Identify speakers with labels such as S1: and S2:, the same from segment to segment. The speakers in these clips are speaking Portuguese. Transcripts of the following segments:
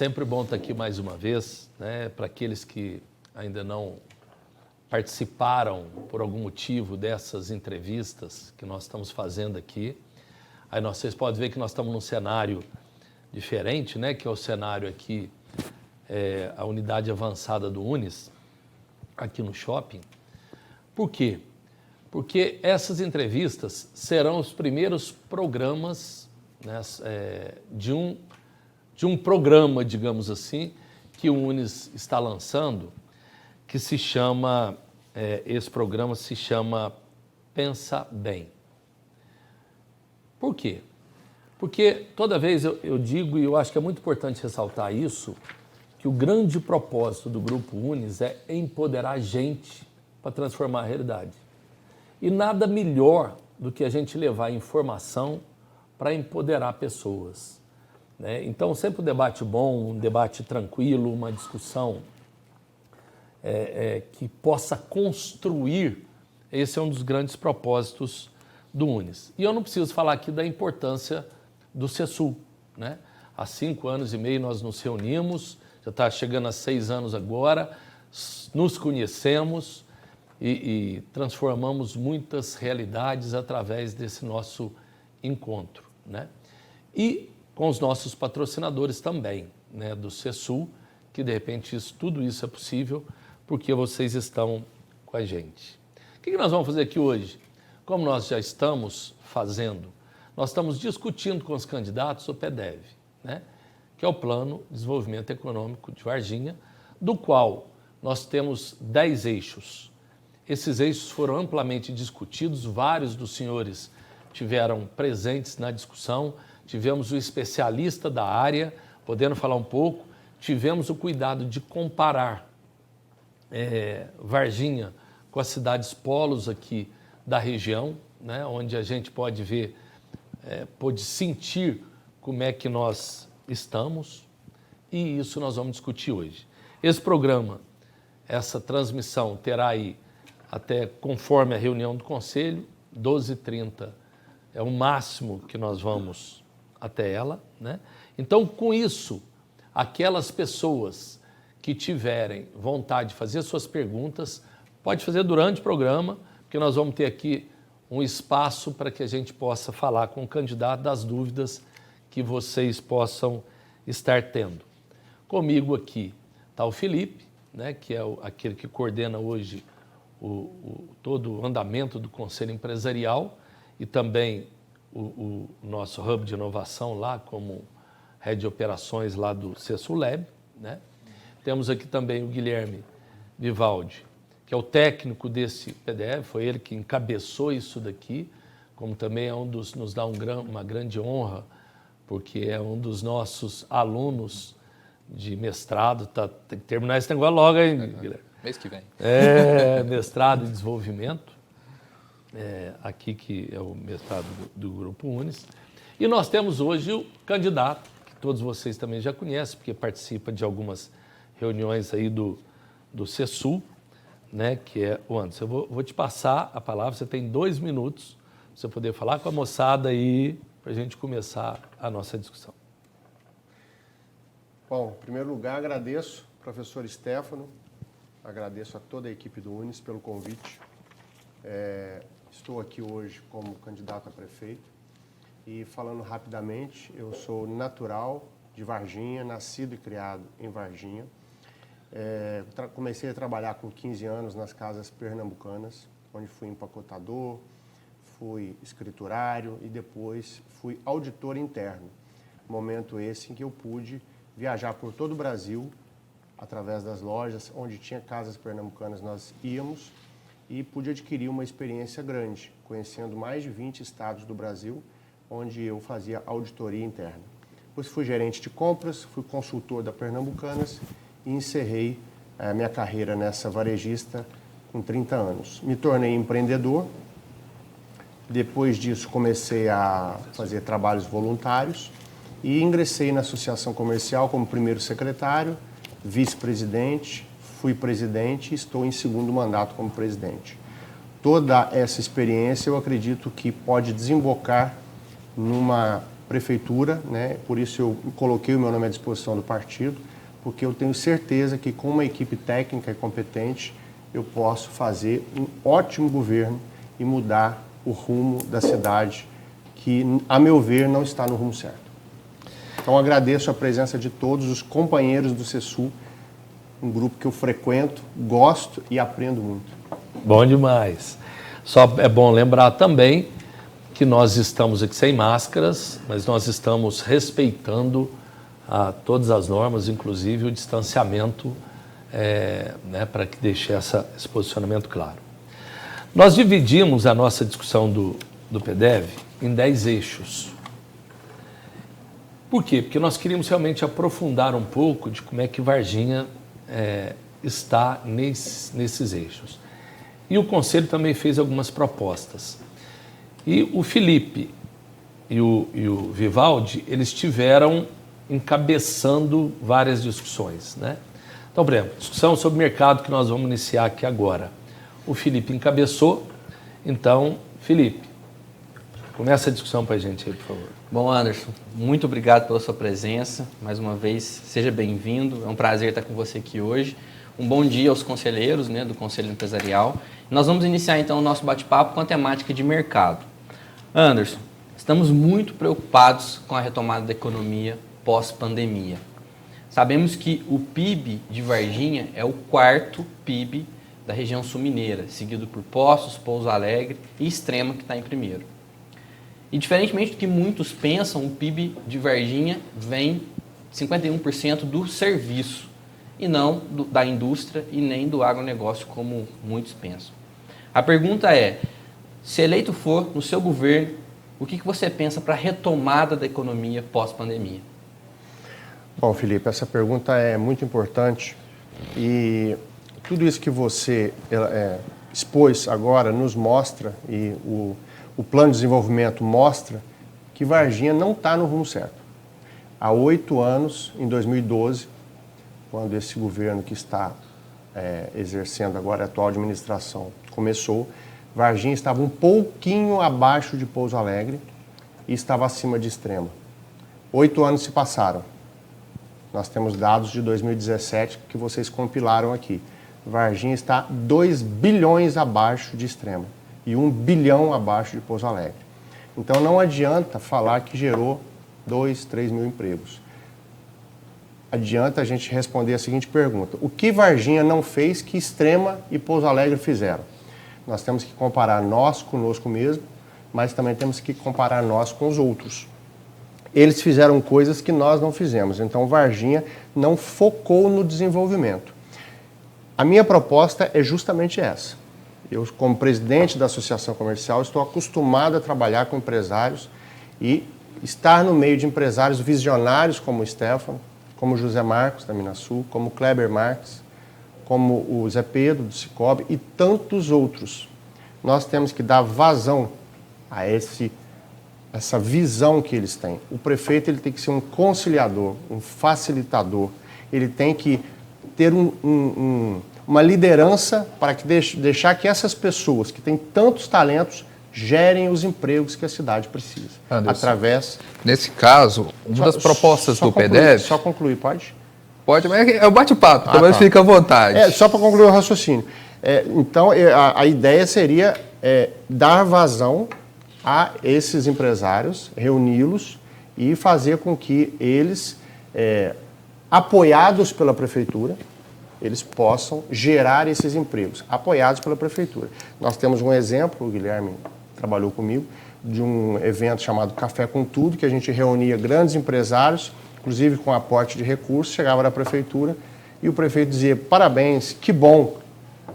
S1: sempre bom estar aqui mais uma vez, né? Para aqueles que ainda não participaram por algum motivo dessas entrevistas que nós estamos fazendo aqui. Aí vocês podem ver que nós estamos num cenário diferente, né? Que é o cenário aqui, a unidade avançada do Unis, aqui no shopping. Por quê? Porque essas entrevistas serão os primeiros programas, né, de um programa, digamos assim, que o Unis está lançando, que se chama, esse programa se chama Pensa Bem. Por quê? Porque toda vez eu digo, e eu acho que é muito importante ressaltar isso, que o grande propósito do Grupo Unis é empoderar a gente para transformar a realidade. E nada melhor do que a gente levar informação para empoderar pessoas, né? Então, sempre um debate bom, um debate tranquilo, uma discussão que possa construir, esse é um dos grandes propósitos do Unis. E eu não preciso falar aqui da importância do CESUL, né? Há 5 anos e meio nós nos reunimos, já está chegando a 6 anos agora, nos conhecemos e transformamos muitas realidades através desse nosso encontro, né? E com os nossos patrocinadores também, né, do CESUL, que de repente tudo isso é possível porque vocês estão com a gente. O que nós vamos fazer aqui hoje? Como nós já estamos fazendo, nós estamos discutindo com os candidatos o PDV, né, que é o Plano de Desenvolvimento Econômico de Varginha, do qual nós temos 10 eixos. Esses eixos foram amplamente discutidos, vários dos senhores tiveram presentes na discussão, tivemos o especialista da área, podendo falar um pouco, tivemos o cuidado de comparar Varginha com as cidades polos aqui da região, né, onde a gente pode ver, pode sentir como é que nós estamos, e isso nós vamos discutir hoje. Esse programa, essa transmissão terá aí, até conforme a reunião do Conselho, 12h30 é o máximo que nós vamos até ela, né? Então, com isso, aquelas pessoas que tiverem vontade de fazer suas perguntas, pode fazer durante o programa, porque nós vamos ter aqui um espaço para que a gente possa falar com o candidato das dúvidas que vocês possam estar tendo. Comigo aqui está o Felipe, né, que é aquele que coordena hoje todo o andamento do Conselho Empresarial e também o nosso Hub de Inovação lá, como Head de Operações lá do CESULEB, né? Temos aqui também o Guilherme Vivaldi, que é o técnico desse PDV, foi ele que encabeçou isso daqui, como também é nos dá uma grande honra, porque é um dos nossos alunos de mestrado, tem que terminar esse negócio logo, hein, Guilherme?
S2: Mês que vem.
S1: Mestrado em desenvolvimento, aqui que é o mestrado do Grupo Unis. E nós temos hoje o candidato, que todos vocês também já conhecem, porque participa de algumas reuniões aí do CESUL, né, que é o Anderson. Eu vou te passar a palavra, você tem 2 minutos para você poder falar com a moçada aí, para a gente começar a nossa discussão.
S3: Bom, em primeiro lugar, agradeço ao professor Stefano, agradeço a toda a equipe do Unis pelo convite. Estou aqui hoje como candidato a prefeito e, falando rapidamente, eu sou natural de Varginha, nascido e criado em Varginha. Comecei a trabalhar com 15 anos nas casas pernambucanas, onde fui empacotador, fui escriturário e depois fui auditor interno. Momento esse em que eu pude viajar por todo o Brasil, através das lojas onde tinha casas pernambucanas, nós íamos e pude adquirir uma experiência grande, conhecendo mais de 20 estados do Brasil, onde eu fazia auditoria interna. Depois fui gerente de compras, fui consultor da Pernambucanas e encerrei a minha carreira nessa varejista com 30 anos. Me tornei empreendedor, depois disso comecei a fazer trabalhos voluntários e ingressei na associação comercial como primeiro secretário, vice-presidente, fui presidente e estou em segundo mandato como presidente. Toda essa experiência eu acredito que pode desembocar numa prefeitura, né? Por isso eu coloquei o meu nome à disposição do partido, porque eu tenho certeza que com uma equipe técnica e competente eu posso fazer um ótimo governo e mudar o rumo da cidade, que, a meu ver, não está no rumo certo. Então agradeço a presença de todos os companheiros do CESUL, um grupo que eu frequento, gosto e aprendo muito.
S1: Bom demais. Só é bom lembrar também que nós estamos aqui sem máscaras, mas nós estamos respeitando todas as normas, inclusive o distanciamento, né, para que deixe esse posicionamento claro. Nós dividimos a nossa discussão do PDV em 10 eixos. Por quê? Porque nós queríamos realmente aprofundar um pouco de como é que Varginha está nesses eixos. E o Conselho também fez algumas propostas. E o Felipe e o Vivaldi, eles estiveram encabeçando várias discussões, né? Então, por exemplo, discussão sobre mercado que nós vamos iniciar aqui agora. O Felipe encabeçou. Então, Felipe, começa a discussão para a gente aí, por favor.
S2: Bom, Anderson, muito obrigado pela sua presença. Mais uma vez, seja bem-vindo. É um prazer estar com você aqui hoje. Um bom dia aos conselheiros, né, do Conselho Empresarial. Nós vamos iniciar, então, o nosso bate-papo com a temática de mercado. Anderson, estamos muito preocupados com a retomada da economia pós-pandemia. Sabemos que o PIB de Varginha é o 4º PIB da região sul-mineira, seguido por Poços, Pouso Alegre e Extrema, que está em primeiro. E diferentemente do que muitos pensam, o PIB de Varginha vem 51% do serviço e não da indústria e nem do agronegócio, como muitos pensam. A pergunta é, se eleito for no seu governo, o que você pensa para a retomada da economia pós-pandemia?
S3: Bom, Felipe, essa pergunta é muito importante e tudo isso que você expôs agora nos mostra, e o plano de desenvolvimento mostra, que Varginha não está no rumo certo. Há 8 anos, em 2012, quando esse governo que está exercendo agora a atual administração começou, Varginha estava um pouquinho abaixo de Pouso Alegre e estava acima de Extrema. 8 anos se passaram. Nós temos dados de 2017 que vocês compilaram aqui. Varginha está 2 bilhões abaixo de Extrema e 1 bilhão abaixo de Pouso Alegre. Então não adianta falar que gerou 2, 3 mil empregos. Adianta a gente responder a seguinte pergunta: o que Varginha não fez que Extrema e Pouso Alegre fizeram? Nós temos que comparar nós conosco mesmo, mas também temos que comparar nós com os outros. Eles fizeram coisas que nós não fizemos, então Varginha não focou no desenvolvimento. A minha proposta é justamente essa. Eu, como presidente da Associação Comercial, estou acostumado a trabalhar com empresários e estar no meio de empresários visionários como o Stefano, como o José Marcos, da Minasul, como o Kleber Marques, como o Zé Pedro, do Cicobi, e tantos outros. Nós temos que dar vazão a essa visão que eles têm. O prefeito ele tem que ser um conciliador, um facilitador. Ele tem que ter uma liderança para que deixar que essas pessoas que têm tantos talentos gerem os empregos que a cidade precisa.
S4: Anderson,
S3: através...
S4: Nesse caso, uma das propostas do PDV...
S3: Só concluir, pode?
S4: Pode, mas é o bate-papo, então fica à vontade.
S3: Só para concluir o raciocínio. Então, a ideia seria dar vazão a esses empresários, reuni-los e fazer com que eles, apoiados pela prefeitura, eles possam gerar esses empregos, apoiados pela prefeitura. Nós temos um exemplo, o Guilherme trabalhou comigo, de um evento chamado Café com Tudo, que a gente reunia grandes empresários, inclusive com aporte de recursos, chegava da prefeitura e o prefeito dizia: parabéns, que bom,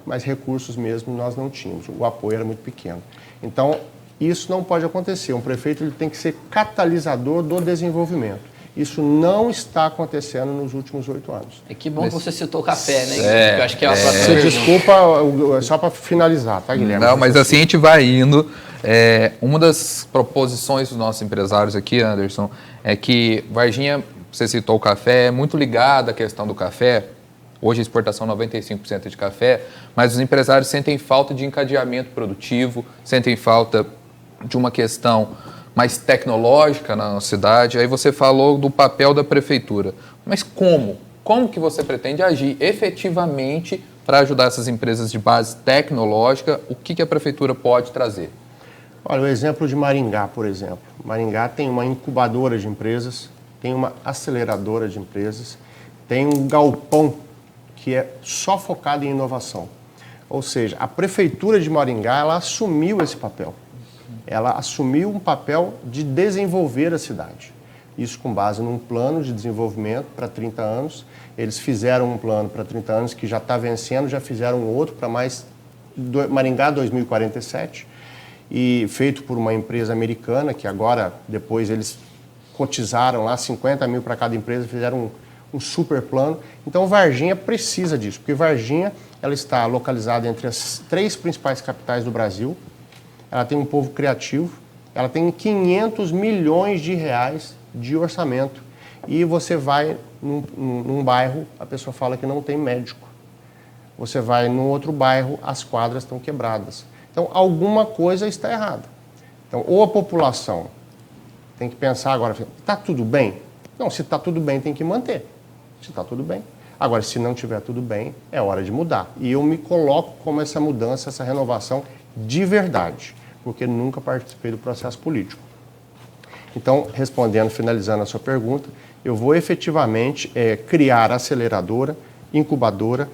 S3: mas recursos mesmo nós não tínhamos, o apoio era muito pequeno. Então, isso não pode acontecer, um prefeito ele tem que ser catalisador do desenvolvimento. Isso não está acontecendo nos últimos 8 anos.
S2: Que bom que você citou o café, né? Eu acho que é uma próxima
S3: pergunta. Desculpa, só para finalizar, tá, Guilherme?
S4: Não, mas assim a gente vai indo. Uma das proposições dos nossos empresários aqui, Anderson, é que Varginha, você citou o café, é muito ligado à questão do café. Hoje a exportação 95% de café, mas os empresários sentem falta de encadeamento produtivo, sentem falta de uma questão mais tecnológica na nossa cidade. Aí você falou do papel da prefeitura. Mas como? Como que você pretende agir efetivamente para ajudar essas empresas de base tecnológica? O que a prefeitura pode trazer?
S3: Olha, o exemplo de Maringá, por exemplo. Maringá tem uma incubadora de empresas, tem uma aceleradora de empresas, tem um galpão que é só focado em inovação. Ou seja, a prefeitura de Maringá, ela assumiu esse papel. Ela assumiu um papel de desenvolver a cidade. Isso com base num plano de desenvolvimento para 30 anos. Eles fizeram um plano para 30 anos que já está vencendo, já fizeram outro para mais Maringá 2047, e feito por uma empresa americana, que agora, depois eles cotizaram lá 50 mil para cada empresa, fizeram um super plano. Então, Varginha precisa disso, porque Varginha ela está localizada entre as 3 principais capitais do Brasil, ela tem um povo criativo, ela tem 500 milhões de reais de orçamento, e você vai num bairro, a pessoa fala que não tem médico. Você vai num outro bairro, as quadras estão quebradas. Então, alguma coisa está errada. Então, ou a população tem que pensar agora, está tudo bem? Não, se está tudo bem, tem que manter. Se está tudo bem. Agora, se não estiver tudo bem, é hora de mudar. E eu me coloco como essa mudança, essa renovação de verdade, porque nunca participei do processo político. Então, respondendo, finalizando a sua pergunta, eu vou efetivamente criar aceleradora, incubadora,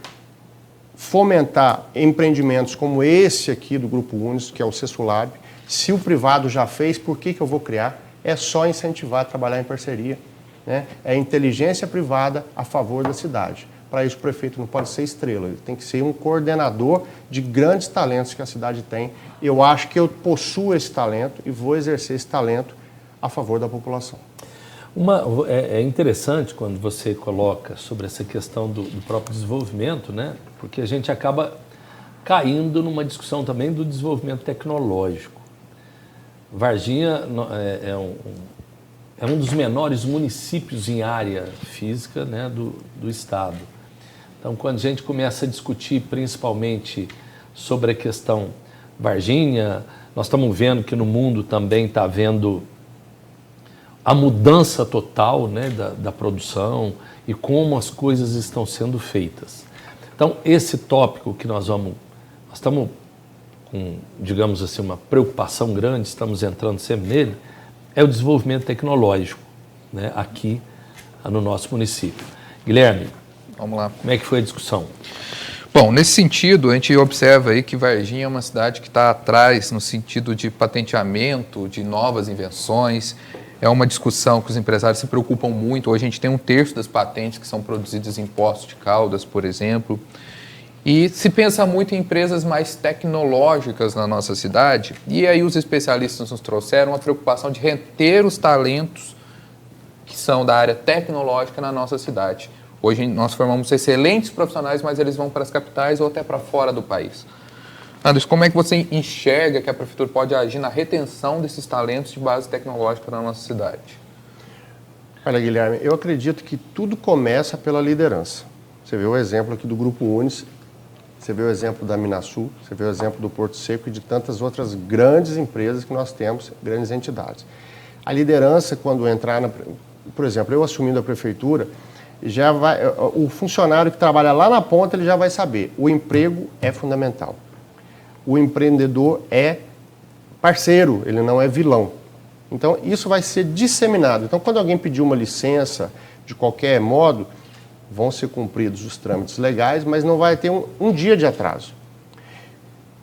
S3: fomentar empreendimentos como esse aqui do Grupo Unis, que é o Cesulab. Se o privado já fez, por que eu vou criar? É só incentivar a trabalhar em parceria, né? É inteligência privada a favor da cidade. Para isso, o prefeito não pode ser estrela, ele tem que ser um coordenador de grandes talentos que a cidade tem. Eu acho que eu possuo esse talento e vou exercer esse talento a favor da população.
S1: É interessante quando você coloca sobre essa questão do próprio desenvolvimento, né? Porque a gente acaba caindo numa discussão também do desenvolvimento tecnológico. Varginha é um dos menores municípios em área física, né, do estado. Então, quando a gente começa a discutir principalmente sobre a questão Varginha, nós estamos vendo que no mundo também está havendo a mudança total, né, da produção e como as coisas estão sendo feitas. Então, esse tópico que nós estamos com, digamos assim, uma preocupação grande, estamos entrando sempre nele, é o desenvolvimento tecnológico, né, aqui no nosso município. Guilherme,
S4: vamos lá.
S1: Como é que foi a discussão?
S4: Bom, nesse sentido, a gente observa aí que Varginha é uma cidade que está atrás no sentido de patenteamento, de novas invenções. É uma discussão que os empresários se preocupam muito. Hoje a gente tem 1/3 das patentes que são produzidas em Poços de Caldas, por exemplo. E se pensa muito em empresas mais tecnológicas na nossa cidade. E aí os especialistas nos trouxeram a preocupação de reter os talentos que são da área tecnológica na nossa cidade. Hoje nós formamos excelentes profissionais, mas eles vão para as capitais ou até para fora do país. Anderson, como é que você enxerga que a prefeitura pode agir na retenção desses talentos de base tecnológica na nossa cidade?
S3: Olha, Guilherme, eu acredito que tudo começa pela liderança. Você vê o exemplo aqui do Grupo Unis, você vê o exemplo da Minasul, você vê o exemplo do Porto Seco e de tantas outras grandes empresas que nós temos, grandes entidades. A liderança, quando entrar, por exemplo, eu assumindo a prefeitura, o funcionário que trabalha lá na ponta, ele já vai saber, o emprego é fundamental. O empreendedor é parceiro, ele não é vilão. Então, isso vai ser disseminado. Então, quando alguém pedir uma licença, de qualquer modo, vão ser cumpridos os trâmites legais, mas não vai ter um dia de atraso.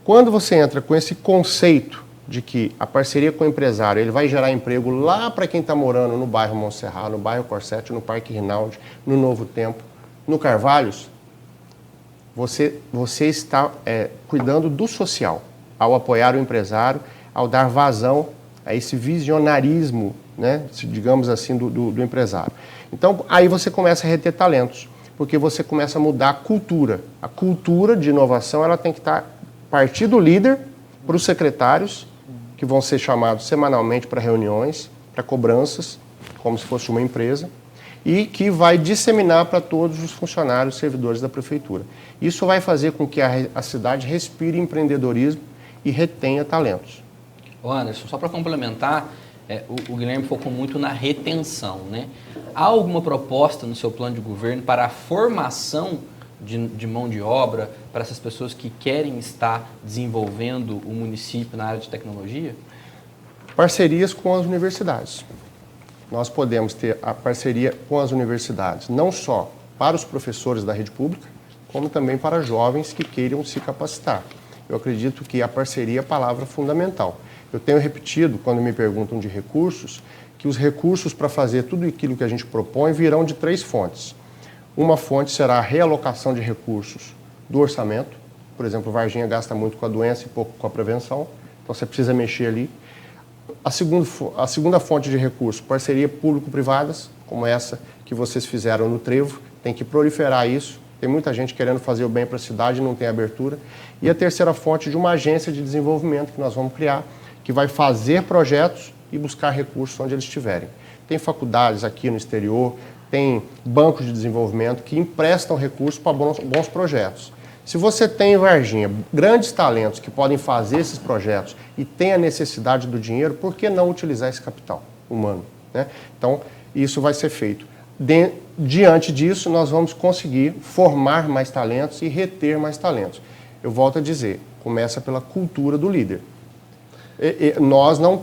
S3: Quando você entra com esse conceito de que a parceria com o empresário ele vai gerar emprego lá para quem está morando no bairro Monserrat, no bairro Corsete, no Parque Rinaldi, no Novo Tempo, no Carvalhos, você está cuidando do social, ao apoiar o empresário, ao dar vazão a esse visionarismo, né, digamos assim, do empresário. Então, aí você começa a reter talentos, porque você começa a mudar a cultura. A cultura de inovação ela tem que partir do líder para os secretários, que vão ser chamados semanalmente para reuniões, para cobranças, como se fosse uma empresa, e que vai disseminar para todos os funcionários e servidores da prefeitura. Isso vai fazer com que a cidade respire empreendedorismo e retenha talentos.
S2: Ô Anderson, só para complementar, o Guilherme focou muito na retenção, né? Há alguma proposta no seu plano de governo para a formação de mão de obra para essas pessoas que querem estar desenvolvendo o município na área de tecnologia?
S3: Parcerias com as universidades. Nós podemos ter a parceria com as universidades, não só para os professores da rede pública, como também para jovens que queiram se capacitar. Eu acredito que a parceria é a palavra fundamental. Eu tenho repetido, quando me perguntam de recursos, que os recursos para fazer tudo aquilo que a gente propõe virão de 3 fontes. Uma fonte será a realocação de recursos do orçamento. Por exemplo, Varginha gasta muito com a doença e pouco com a prevenção, então você precisa mexer ali. A segunda fonte de recursos, parceria público-privadas, como essa que vocês fizeram no Trevo, tem que proliferar isso. Tem muita gente querendo fazer o bem para a cidade e não tem abertura. E a terceira fonte de uma agência de desenvolvimento que nós vamos criar, que vai fazer projetos e buscar recursos onde eles estiverem. Tem faculdades aqui no exterior, tem bancos de desenvolvimento que emprestam recursos para bons projetos. Se você tem em Varginha grandes talentos que podem fazer esses projetos e tem a necessidade do dinheiro, por que não utilizar esse capital humano, né? Então, isso vai ser feito. Diante disso, nós vamos conseguir formar mais talentos e reter mais talentos. Eu volto a dizer, começa pela cultura do líder. Nós não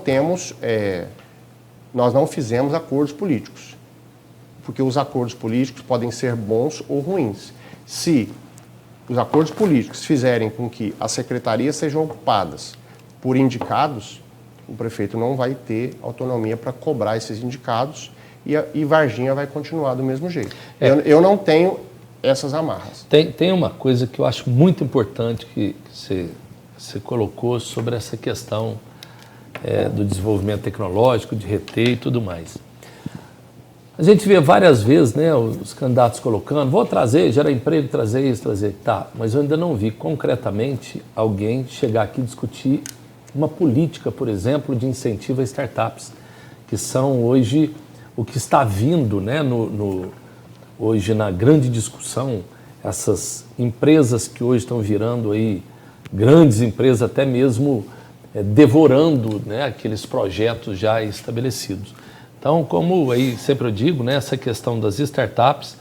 S3: fizemos acordos políticos, porque os acordos políticos podem ser bons ou ruins. Se os acordos políticos fizerem com que as secretarias sejam ocupadas por indicados, o prefeito não vai ter autonomia para cobrar esses indicados e Varginha vai continuar do mesmo jeito. Eu não tenho essas amarras.
S1: Tem uma coisa que eu acho muito importante que você colocou sobre essa questão do desenvolvimento tecnológico, de reter e tudo mais. A gente vê várias vezes, né, os candidatos colocando, vou trazer, gerar emprego, trazer isso, trazer... Tá, mas eu ainda não vi concretamente alguém chegar aqui e discutir uma política, por exemplo, de incentivo a startups, que são hoje o que está vindo, né, hoje na grande discussão, essas empresas que hoje estão virando aí grandes empresas, até mesmo devorando, né, aqueles projetos já estabelecidos. Então, como aí sempre eu digo, né, essa questão das startups,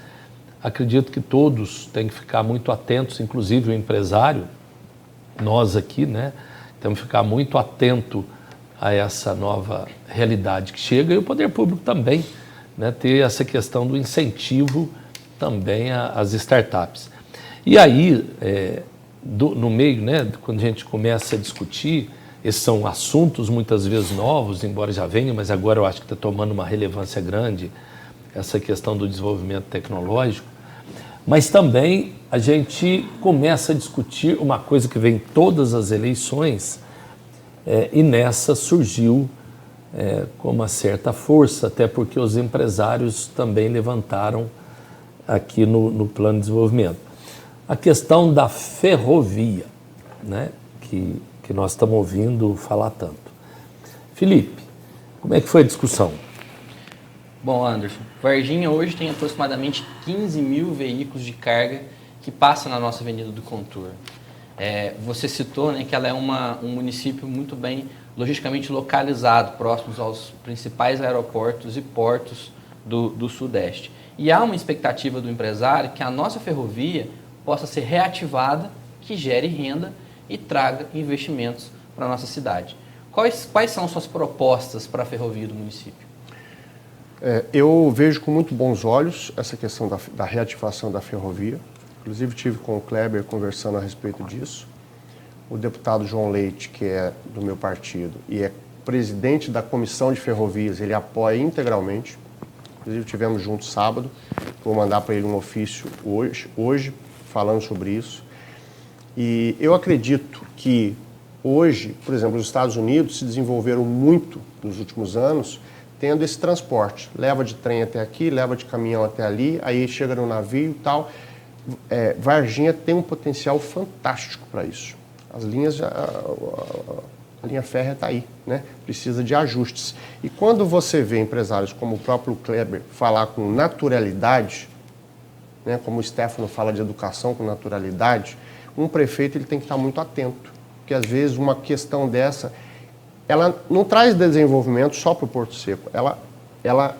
S1: acredito que todos têm que ficar muito atentos, inclusive o empresário, nós aqui, né, temos que ficar muito atento a essa nova realidade que chega e o poder público também, né, ter essa questão do incentivo também às startups. E aí, no meio, né, quando a gente começa a discutir, esses são assuntos muitas vezes novos, embora já venham, mas agora eu acho que está tomando uma relevância grande essa questão do desenvolvimento tecnológico. Mas também a gente começa a discutir uma coisa que vem em todas as eleições, e nessa surgiu com uma certa força, até porque os empresários também levantaram aqui no plano de desenvolvimento. A questão da ferrovia, né, que nós estamos ouvindo falar tanto. Felipe, como é que foi a discussão?
S2: Bom, Anderson, Varginha hoje tem aproximadamente 15 mil veículos de carga que passam na nossa Avenida do Contorno. Você citou, né, que ela é um município muito bem logisticamente localizado, próximos aos principais aeroportos e portos do Sudeste. E há uma expectativa do empresário que a nossa ferrovia possa ser reativada, que gere renda e traga investimentos para a nossa cidade. Quais são suas propostas para a ferrovia do município?
S3: Eu vejo com muito bons olhos essa questão da reativação da ferrovia. Inclusive, estive com o Kleber conversando a respeito disso. O deputado João Leite, que é do meu partido e é presidente da Comissão de Ferrovias, ele apoia integralmente. Inclusive, tivemos juntos sábado. Vou mandar para ele um ofício hoje falando sobre isso. E eu acredito que hoje, por exemplo, os Estados Unidos se desenvolveram muito nos últimos anos tendo esse transporte. Leva de trem até aqui, leva de caminhão até ali, aí chega no navio e tal. Varginha tem um potencial fantástico para isso. As linhas, a linha férrea está aí, né? Precisa de ajustes. E quando você vê empresários como o próprio Kleber falar com naturalidade, né, como o Stefano fala de educação com naturalidade, um prefeito ele tem que estar muito atento, porque às vezes uma questão dessa ela não traz desenvolvimento só para o Porto Seco, ela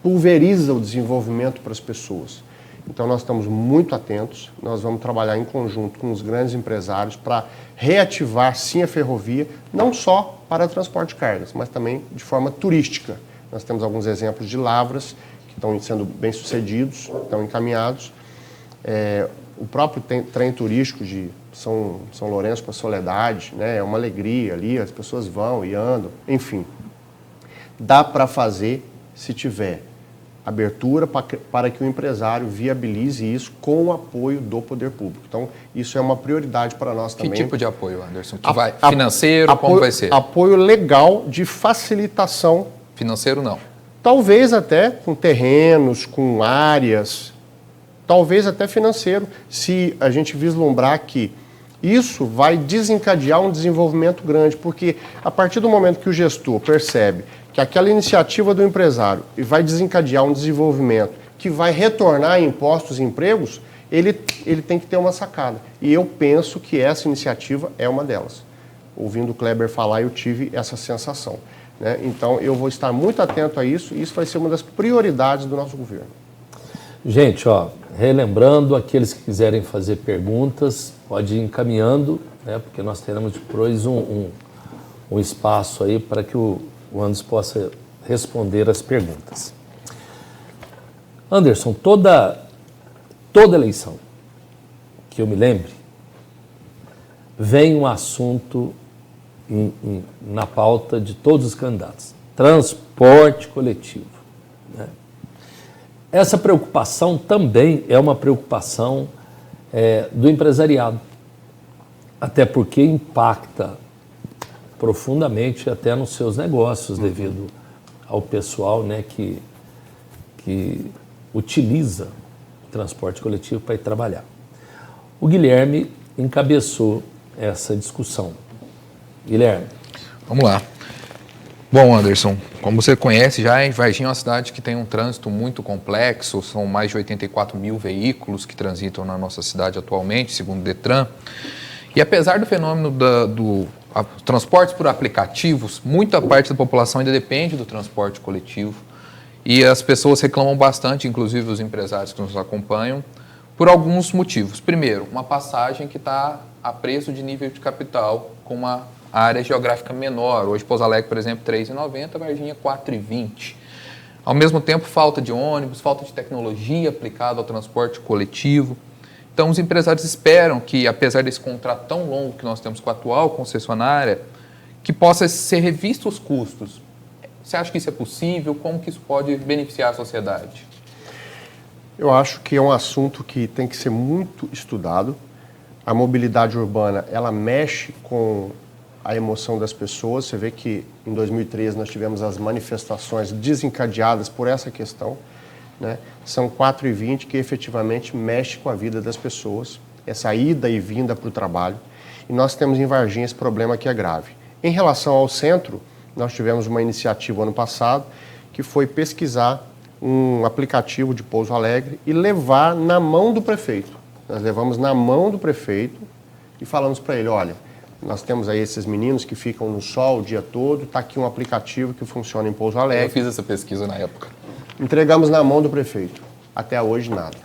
S3: pulveriza o desenvolvimento para as pessoas. Então, nós estamos muito atentos, nós vamos trabalhar em conjunto com os grandes empresários para reativar, sim, a ferrovia, não só para transporte de cargas, mas também de forma turística. Nós temos alguns exemplos de lavras que estão sendo bem-sucedidos, estão encaminhados. O próprio trem turístico de São Lourenço para Soledade, né, é uma alegria ali, as pessoas vão e andam, enfim. Dá para fazer se tiver abertura para que o empresário viabilize isso com o apoio do poder público. Então, isso é uma prioridade para nós também.
S4: Que tipo de apoio, Anderson? Que vai financeiro, como vai ser?
S3: Apoio legal de facilitação.
S4: Financeiro, não.
S3: Talvez até com terrenos, com áreas, talvez até financeiro, se a gente vislumbrar que isso vai desencadear um desenvolvimento grande, porque a partir do momento que o gestor percebe que aquela iniciativa do empresário vai desencadear um desenvolvimento que vai retornar em impostos e empregos, ele tem que ter uma sacada. E eu penso que essa iniciativa é uma delas. Ouvindo o Kleber falar, eu tive essa sensação, né? Então, eu vou estar muito atento a isso e isso vai ser uma das prioridades do nosso governo.
S1: Gente, relembrando, aqueles que quiserem fazer perguntas, pode ir encaminhando, né, porque nós teremos depois um espaço aí para que o Anderson possa responder as perguntas. Anderson, toda eleição que eu me lembre, vem um assunto na pauta de todos os candidatos: transporte coletivo, né? Essa preocupação também é uma preocupação do empresariado, até porque impacta profundamente até nos seus negócios, devido ao pessoal, né, que utiliza o transporte coletivo para ir trabalhar. O Guilherme encabeçou essa discussão. Guilherme.
S4: Vamos lá. Bom, Anderson, como você conhece já, Varginha é uma cidade que tem um trânsito muito complexo, são mais de 84 mil veículos que transitam na nossa cidade atualmente, segundo o Detran. E apesar do fenômeno do transportes por aplicativos, muita parte da população ainda depende do transporte coletivo e as pessoas reclamam bastante, inclusive os empresários que nos acompanham, por alguns motivos. Primeiro, uma passagem que está a preço de nível de capital com uma área geográfica menor. Hoje, Pouso Alegre, por exemplo, R$ 3,90, Varginha R$ 4,20. Ao mesmo tempo, falta de ônibus, falta de tecnologia aplicada ao transporte coletivo. Então, os empresários esperam que, apesar desse contrato tão longo que nós temos com a atual concessionária, que possa ser revisto os custos. Você acha que isso é possível? Como que isso pode beneficiar a sociedade?
S3: Eu acho que é um assunto que tem que ser muito estudado. A mobilidade urbana, ela mexe com a emoção das pessoas. Você vê que em 2013 nós tivemos as manifestações desencadeadas por essa questão, né? São 4,20 que efetivamente mexe com a vida das pessoas, essa ida e vinda para o trabalho. E nós temos em Varginha esse problema que é grave. Em relação ao centro, nós tivemos uma iniciativa ano passado que foi pesquisar um aplicativo de Pouso Alegre e levar na mão do prefeito. Nós levamos na mão do prefeito e falamos para ele: olha, nós temos aí esses meninos que ficam no sol o dia todo, está aqui um aplicativo que funciona em Pouso Alegre.
S4: Eu fiz essa pesquisa na época.
S3: Entregamos na mão do prefeito. Até hoje, nada.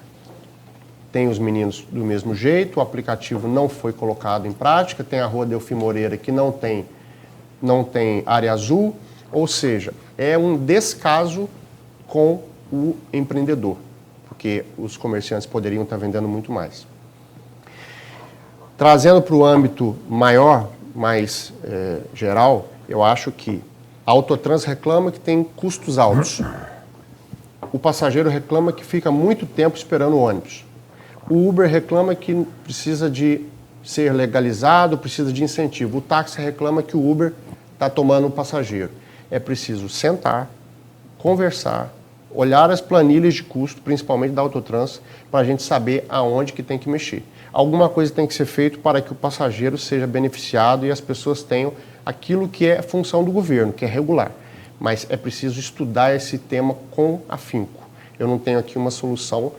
S3: Tem os meninos do mesmo jeito, o aplicativo não foi colocado em prática, tem a Rua Delfim Moreira que não tem área azul, ou seja, é um descaso com o empreendedor, porque os comerciantes poderiam estar vendendo muito mais. Trazendo para o âmbito maior, mais geral, eu acho que a Autotrans reclama que tem custos altos. O passageiro reclama que fica muito tempo esperando o ônibus. O Uber reclama que precisa de ser legalizado, precisa de incentivo. O táxi reclama que o Uber está tomando o passageiro. É preciso sentar, conversar, olhar as planilhas de custo, principalmente da Autotrans, para a gente saber aonde que tem que mexer. Alguma coisa tem que ser feito para que o passageiro seja beneficiado e as pessoas tenham aquilo que é função do governo, que é regular. Mas é preciso estudar esse tema com afinco. Eu não tenho aqui uma solução.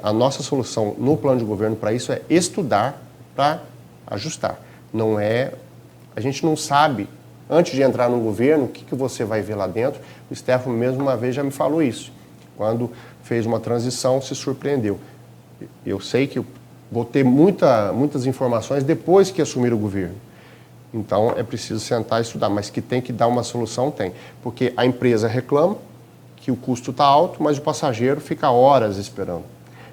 S3: A nossa solução no plano de governo para isso é estudar para ajustar. Não é, a gente não sabe Antes de entrar no governo, o que você vai ver lá dentro? O Stefano mesmo uma vez já me falou isso. Quando fez uma transição, se surpreendeu. Eu sei que eu vou ter muitas informações depois que assumir o governo. Então, é preciso sentar e estudar, mas que tem que dar uma solução, tem. Porque a empresa reclama que o custo está alto, mas o passageiro fica horas esperando.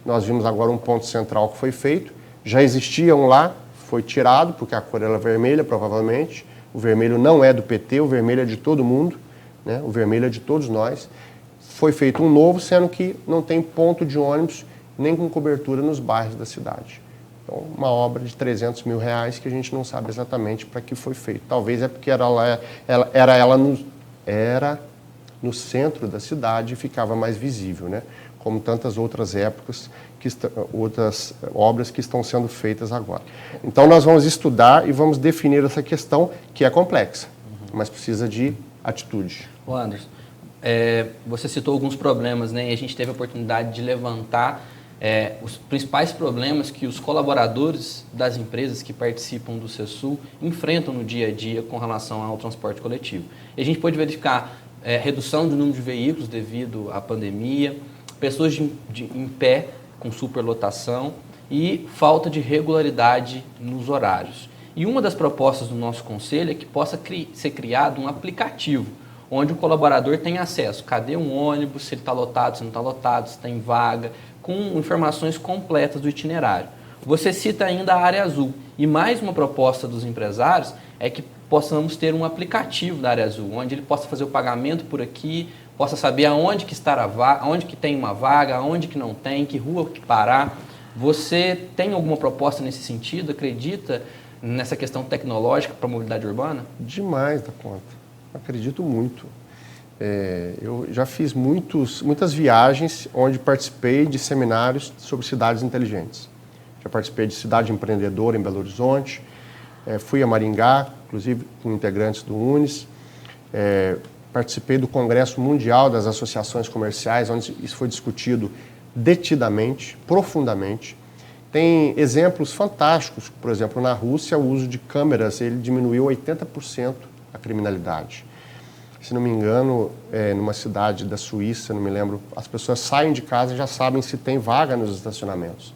S3: Nós vimos agora um ponto central que foi feito, já existia um lá, foi tirado, porque a cor era vermelha, provavelmente. O vermelho não é do PT, o vermelho é de todo mundo, né? O vermelho é de todos nós. Foi feito um novo, sendo que não tem ponto de ônibus nem com cobertura nos bairros da cidade. Então, uma obra de R$300 mil que a gente não sabe exatamente para que foi feito. Talvez é porque era no centro da cidade e ficava mais visível, né? Como tantas outras épocas, outras obras que estão sendo feitas agora. Então, nós vamos estudar e vamos definir essa questão, que é complexa, mas precisa de atitude.
S2: Ô Anderson, você citou alguns problemas, né? E a gente teve a oportunidade de levantar os principais problemas que os colaboradores das empresas que participam do CESUL enfrentam no dia a dia com relação ao transporte coletivo. E a gente pôde verificar redução do número de veículos devido à pandemia, pessoas em pé com superlotação e falta de regularidade nos horários. E uma das propostas do nosso conselho é que possa ser criado um aplicativo onde o colaborador tem acesso. Cadê um ônibus, se ele está lotado, se não está lotado, se tem vaga, com informações completas do itinerário. Você cita ainda a área azul. E mais uma proposta dos empresários é que possamos ter um aplicativo da área azul, onde ele possa fazer o pagamento por aqui, possa saber aonde que está aonde que tem uma vaga, aonde que não tem, que rua que parar. Você tem alguma proposta nesse sentido? Acredita nessa questão tecnológica para a mobilidade urbana?
S3: Demais da conta. Acredito muito. Eu já fiz muitas viagens onde participei de seminários sobre cidades inteligentes. Já participei de Cidade Empreendedora em Belo Horizonte, fui a Maringá, inclusive com integrantes do UNES, participei do Congresso Mundial das Associações Comerciais, onde isso foi discutido detidamente, profundamente. Tem exemplos fantásticos, por exemplo, na Rússia, o uso de câmeras, ele diminuiu 80% a criminalidade. Se não me engano, numa cidade da Suíça, não me lembro, as pessoas saem de casa e já sabem se tem vaga nos estacionamentos.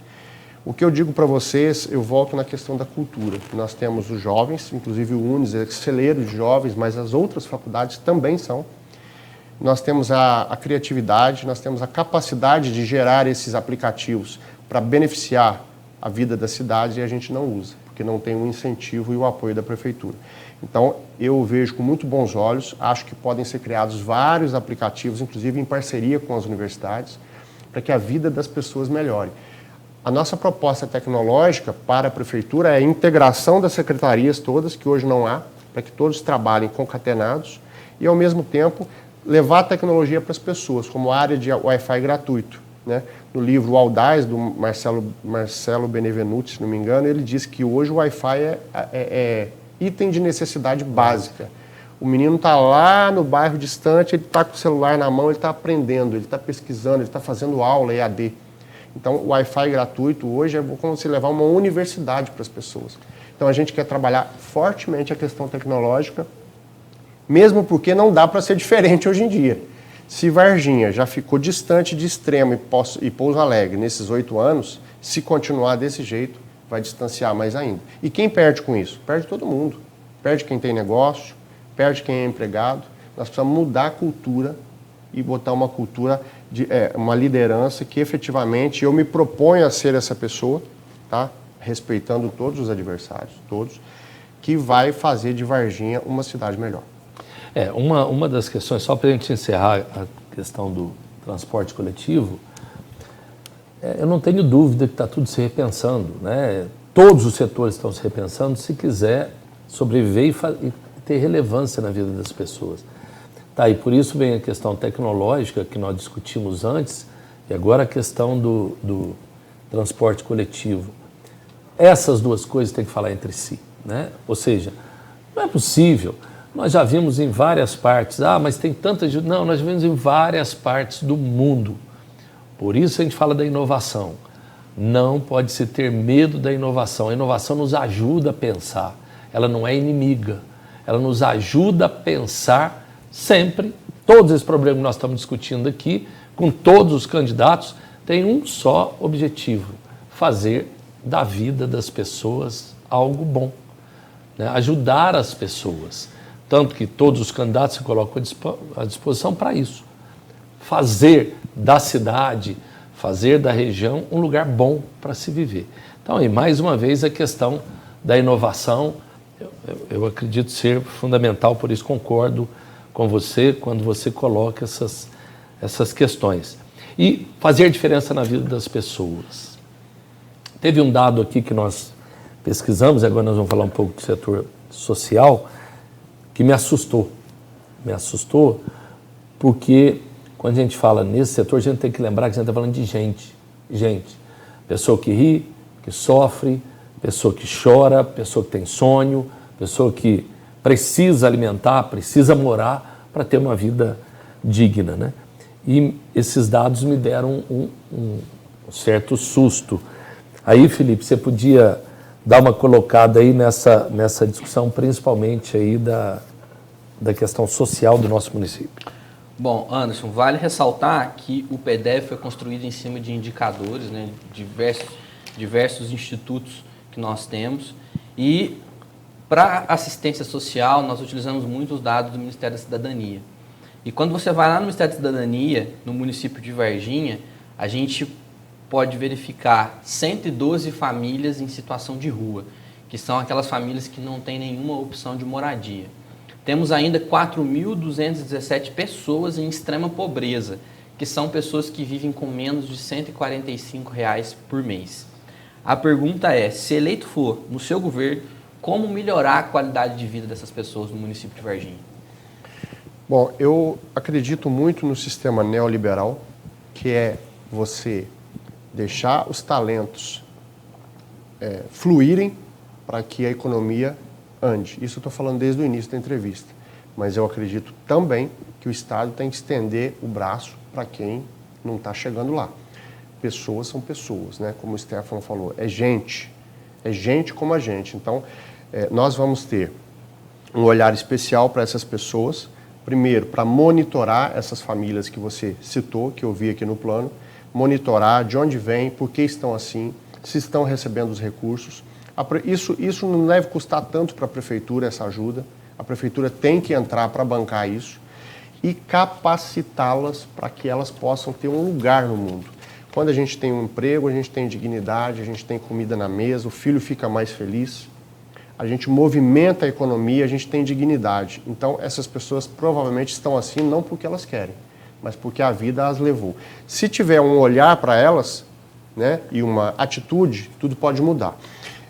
S3: O que eu digo para vocês, eu volto na questão da cultura. Nós temos os jovens, inclusive o UNES é celeiro de jovens, mas as outras faculdades também são. Nós temos a criatividade, nós temos a capacidade de gerar esses aplicativos para beneficiar a vida da cidade e a gente não usa, porque não tem o incentivo e o apoio da prefeitura. Então, eu vejo com muito bons olhos, acho que podem ser criados vários aplicativos, inclusive em parceria com as universidades, para que a vida das pessoas melhore. A nossa proposta tecnológica para a prefeitura é a integração das secretarias todas, que hoje não há, para que todos trabalhem concatenados e, ao mesmo tempo, levar a tecnologia para as pessoas, como a área de Wi-Fi gratuito, né? No livro Audaz, do Marcelo Benevenuti, se não me engano, ele diz que hoje o Wi-Fi é item de necessidade básica. O menino está lá no bairro distante, ele está com o celular na mão, ele está aprendendo, ele está pesquisando, ele está fazendo aula EAD. Então, o Wi-Fi gratuito hoje é como se levar uma universidade para as pessoas. Então, a gente quer trabalhar fortemente a questão tecnológica, mesmo porque não dá para ser diferente hoje em dia. Se Varginha já ficou distante de Extrema e Pouso Alegre nesses 8 anos, se continuar desse jeito, vai distanciar mais ainda. E quem perde com isso? Perde todo mundo. Perde quem tem negócio, perde quem é empregado. Nós precisamos mudar a cultura e botar uma cultura, uma liderança que efetivamente eu me proponho a ser essa pessoa, tá? Respeitando todos os adversários, todos, que vai fazer de Varginha uma cidade melhor.
S1: Uma das questões, só para a gente encerrar a questão do transporte coletivo, eu não tenho dúvida que está tudo se repensando, né? Todos os setores estão se repensando se quiser sobreviver e ter relevância na vida das pessoas. Tá, e por isso vem a questão tecnológica que nós discutimos antes e agora a questão do transporte coletivo. Essas duas coisas têm que falar entre si, né? Ou seja, não é possível. Nós já vimos em várias partes, mas tem tantas... Não, nós vimos em várias partes do mundo. Por isso a gente fala da inovação. Não pode se ter medo da inovação. A inovação nos ajuda a pensar. Ela não é inimiga. ela nos ajuda a pensar sempre, todos esses problemas que nós estamos discutindo aqui, com todos os candidatos, tem um só objetivo: fazer da vida das pessoas algo bom, né? Ajudar as pessoas. Tanto que todos os candidatos se colocam à disposição para isso. Fazer da cidade, fazer da região um lugar bom para se viver. Então, aí, mais uma vez, a questão da inovação, eu acredito ser fundamental, por isso concordo com você quando você coloca essas questões. E fazer diferença na vida das pessoas. Teve um dado aqui que nós pesquisamos, e agora nós vamos falar um pouco do setor social, que me assustou. Me assustou porque quando a gente fala nesse setor, a gente tem que lembrar que a gente está falando de gente. Gente. Pessoa que ri, que sofre, pessoa que chora, pessoa que tem sonho, pessoa que precisa alimentar, precisa morar para ter uma vida digna, né? E esses dados me deram um certo susto. Aí, Felipe, você podia dar uma colocada aí nessa discussão, principalmente aí da questão social do nosso município.
S2: Bom, Anderson, vale ressaltar que o PDF foi construído em cima de indicadores, né, diversos institutos que nós temos, e para assistência social nós utilizamos muito os dados do Ministério da Cidadania. E quando você vai lá no Ministério da Cidadania, no município de Varginha, a gente pode verificar 112 famílias em situação de rua, que são aquelas famílias que não têm nenhuma opção de moradia. Temos ainda 4.217 pessoas em extrema pobreza, que são pessoas que vivem com menos de R$ 145 por mês. A pergunta é, se eleito for no seu governo, como melhorar a qualidade de vida dessas pessoas no município de Varginha?
S3: Bom, eu acredito muito no sistema neoliberal, que é você deixar os talentos fluírem para que a economia ande. Isso eu estou falando desde o início da entrevista. Mas eu acredito também que o Estado tem que estender o braço para quem não está chegando lá. Pessoas são pessoas, né? Como o Stefano falou, é gente como a gente. Então, nós vamos ter um olhar especial para essas pessoas. Primeiro, para monitorar essas famílias que você citou, que eu vi aqui no plano, monitorar de onde vem, por que estão assim, se estão recebendo os recursos. Isso não deve custar tanto para a Prefeitura, essa ajuda. A Prefeitura tem que entrar para bancar isso e capacitá-las para que elas possam ter um lugar no mundo. Quando a gente tem um emprego, a gente tem dignidade, a gente tem comida na mesa, o filho fica mais feliz, a gente movimenta a economia, a gente tem dignidade. Então, essas pessoas provavelmente estão assim não porque elas querem, mas porque a vida as levou. Se tiver um olhar para elas, né, e uma atitude, tudo pode mudar.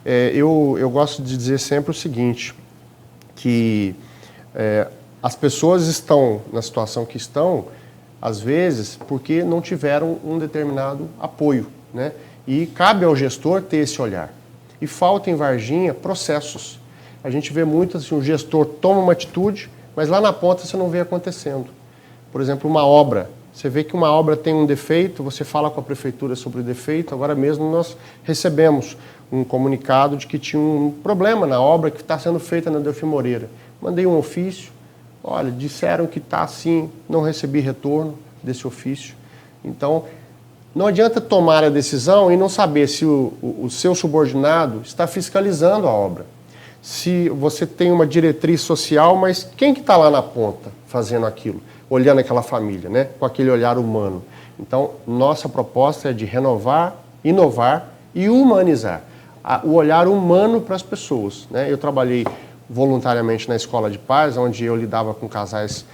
S3: Eu gosto de dizer sempre o seguinte, que as pessoas estão na situação que estão, às vezes, porque não tiveram um determinado apoio, né? E cabe ao gestor ter esse olhar. E falta em Varginha processos. A gente vê muito assim, o gestor toma uma atitude, mas lá na ponta você não vê acontecendo. Por exemplo, uma obra. Você vê que uma obra tem um defeito, você fala com a prefeitura sobre o defeito. Agora mesmo nós recebemos um comunicado de que tinha um problema na obra que está sendo feita na Delfim Moreira. Mandei um ofício, olha, disseram que está assim, não recebi retorno desse ofício. Então, não adianta tomar a decisão e não saber se o seu subordinado está fiscalizando a obra. Se você tem uma diretriz social, mas quem que está lá na ponta fazendo aquilo? Olhando aquela família, né? Com aquele olhar humano. Então, nossa proposta é de renovar, inovar e humanizar. O olhar humano para as pessoas, né? Eu trabalhei voluntariamente na Escola de Paz, onde eu lidava com casais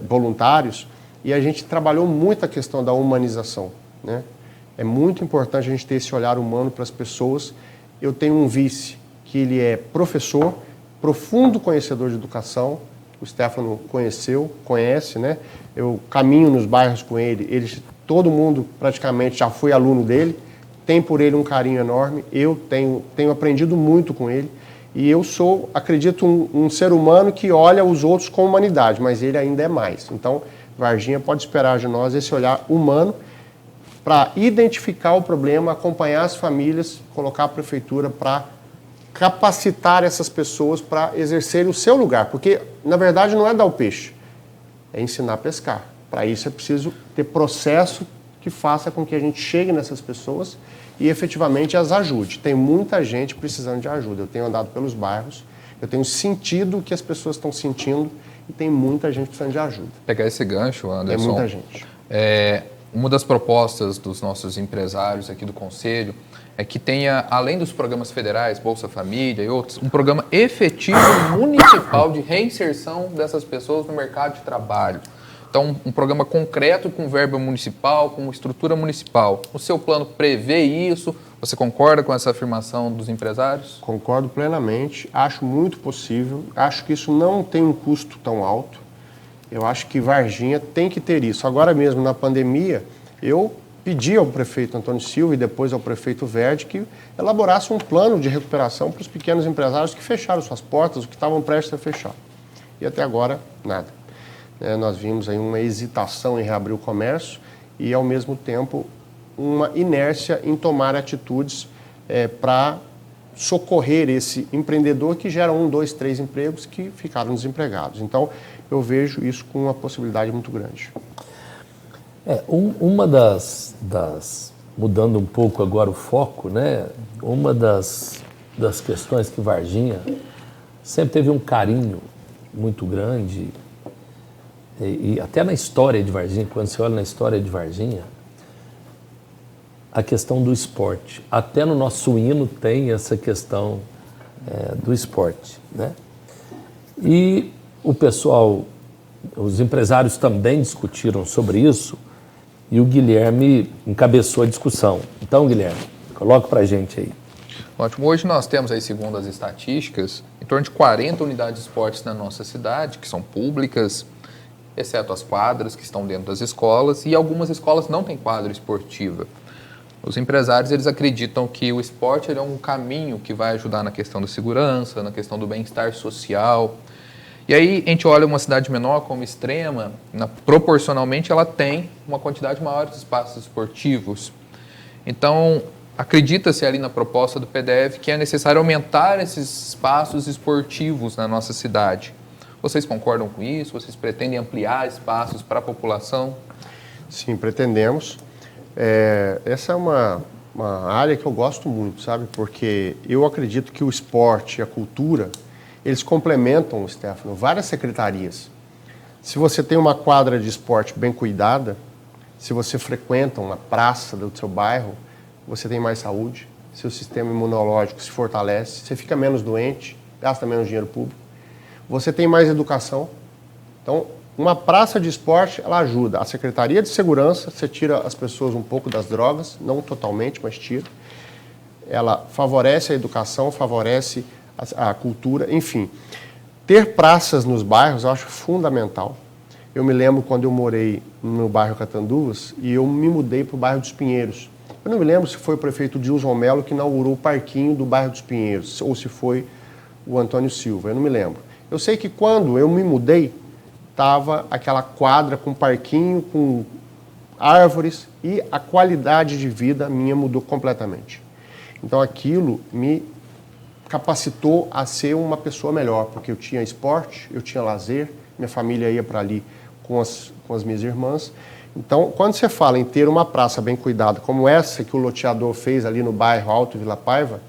S3: voluntários, e a gente trabalhou muito a questão da humanização, né? É muito importante a gente ter esse olhar humano para as pessoas. Eu tenho um vice que ele é professor, profundo conhecedor de educação, o Stefano conhece, né? Eu caminho nos bairros com ele, todo mundo praticamente já foi aluno dele, tem por ele um carinho enorme, eu tenho aprendido muito com ele, e eu sou, acredito, um ser humano que olha os outros com humanidade, mas ele ainda é mais. Então, Varginha pode esperar de nós esse olhar humano para identificar o problema, acompanhar as famílias, colocar a prefeitura para capacitar essas pessoas para exercerem o seu lugar, porque na verdade não é dar o peixe, é ensinar a pescar. Para isso é preciso ter processo que faça com que a gente chegue nessas pessoas e efetivamente as ajude. Tem muita gente precisando de ajuda. Eu tenho andado pelos bairros, eu tenho sentido o que as pessoas estão sentindo e tem muita gente precisando de ajuda.
S4: Pegar esse gancho, Anderson.
S3: Tem muita gente.
S4: Uma das propostas dos nossos empresários aqui do Conselho é que tenha, além dos programas federais, Bolsa Família e outros, um programa efetivo municipal de reinserção dessas pessoas no mercado de trabalho. Então, um programa concreto com verba municipal, com estrutura municipal. O seu plano prevê isso? Você concorda com essa afirmação dos empresários?
S3: Concordo plenamente, acho muito possível, acho que isso não tem um custo tão alto. Eu acho que Varginha tem que ter isso. Agora mesmo, na pandemia, eu pedi ao prefeito Antônio Silva e depois ao prefeito Verde que elaborasse um plano de recuperação para os pequenos empresários que fecharam suas portas, ou que estavam prestes a fechar. E até agora, nada. Nós vimos aí uma hesitação em reabrir o comércio e, ao mesmo tempo, uma inércia em tomar atitudes para socorrer esse empreendedor que gera 1, 2, 3 empregos que ficaram desempregados. Então, eu vejo isso com uma possibilidade muito grande.
S1: Uma mudando um pouco agora o foco, né? Uma das questões que Varginha sempre teve um carinho muito grande, e até na história de Varginha, quando você olha na história de Varginha, a questão do esporte. Até no nosso hino tem essa questão do esporte, né? E o pessoal, os empresários também discutiram sobre isso e o Guilherme encabeçou a discussão. Então, Guilherme, coloca para a gente aí.
S4: Ótimo. Hoje nós temos aí, segundo as estatísticas, em torno de 40 unidades de esportes na nossa cidade, que são públicas, exceto as quadras que estão dentro das escolas, e algumas escolas não têm quadra esportiva. Os empresários, eles acreditam que o esporte é um caminho que vai ajudar na questão da segurança, na questão do bem-estar social. E aí a gente olha uma cidade menor como Extrema, proporcionalmente ela tem uma quantidade maior de espaços esportivos. Então, acredita-se ali na proposta do PDF que é necessário aumentar esses espaços esportivos na nossa cidade. Vocês concordam com isso? Vocês pretendem ampliar espaços para a população?
S3: Sim, pretendemos. Essa é uma área que eu gosto muito, sabe? Porque eu acredito que o esporte e a cultura, eles complementam, Stefano, várias secretarias. Se você tem uma quadra de esporte bem cuidada, se você frequenta uma praça do seu bairro, você tem mais saúde, seu sistema imunológico se fortalece, você fica menos doente, gasta menos dinheiro público, você tem mais educação. Então, uma praça de esporte, ela ajuda. A Secretaria de Segurança, você tira as pessoas um pouco das drogas, não totalmente, mas tira. Ela favorece a educação, favorece a cultura, enfim. Ter praças nos bairros eu acho fundamental. Eu me lembro quando eu morei no bairro Catanduvas e eu me mudei para o bairro dos Pinheiros. Eu não me lembro se foi o prefeito Dilson Mello que inaugurou o parquinho do bairro dos Pinheiros, ou se foi o Antônio Silva, eu não me lembro. Eu sei que quando eu me mudei, estava aquela quadra com parquinho, com árvores, e a qualidade de vida minha mudou completamente. Então aquilo me capacitou a ser uma pessoa melhor, porque eu tinha esporte, eu tinha lazer, minha família ia para ali com as minhas irmãs. Então, quando você fala em ter uma praça bem cuidada, como essa que o loteador fez ali no bairro Alto Vila Paiva,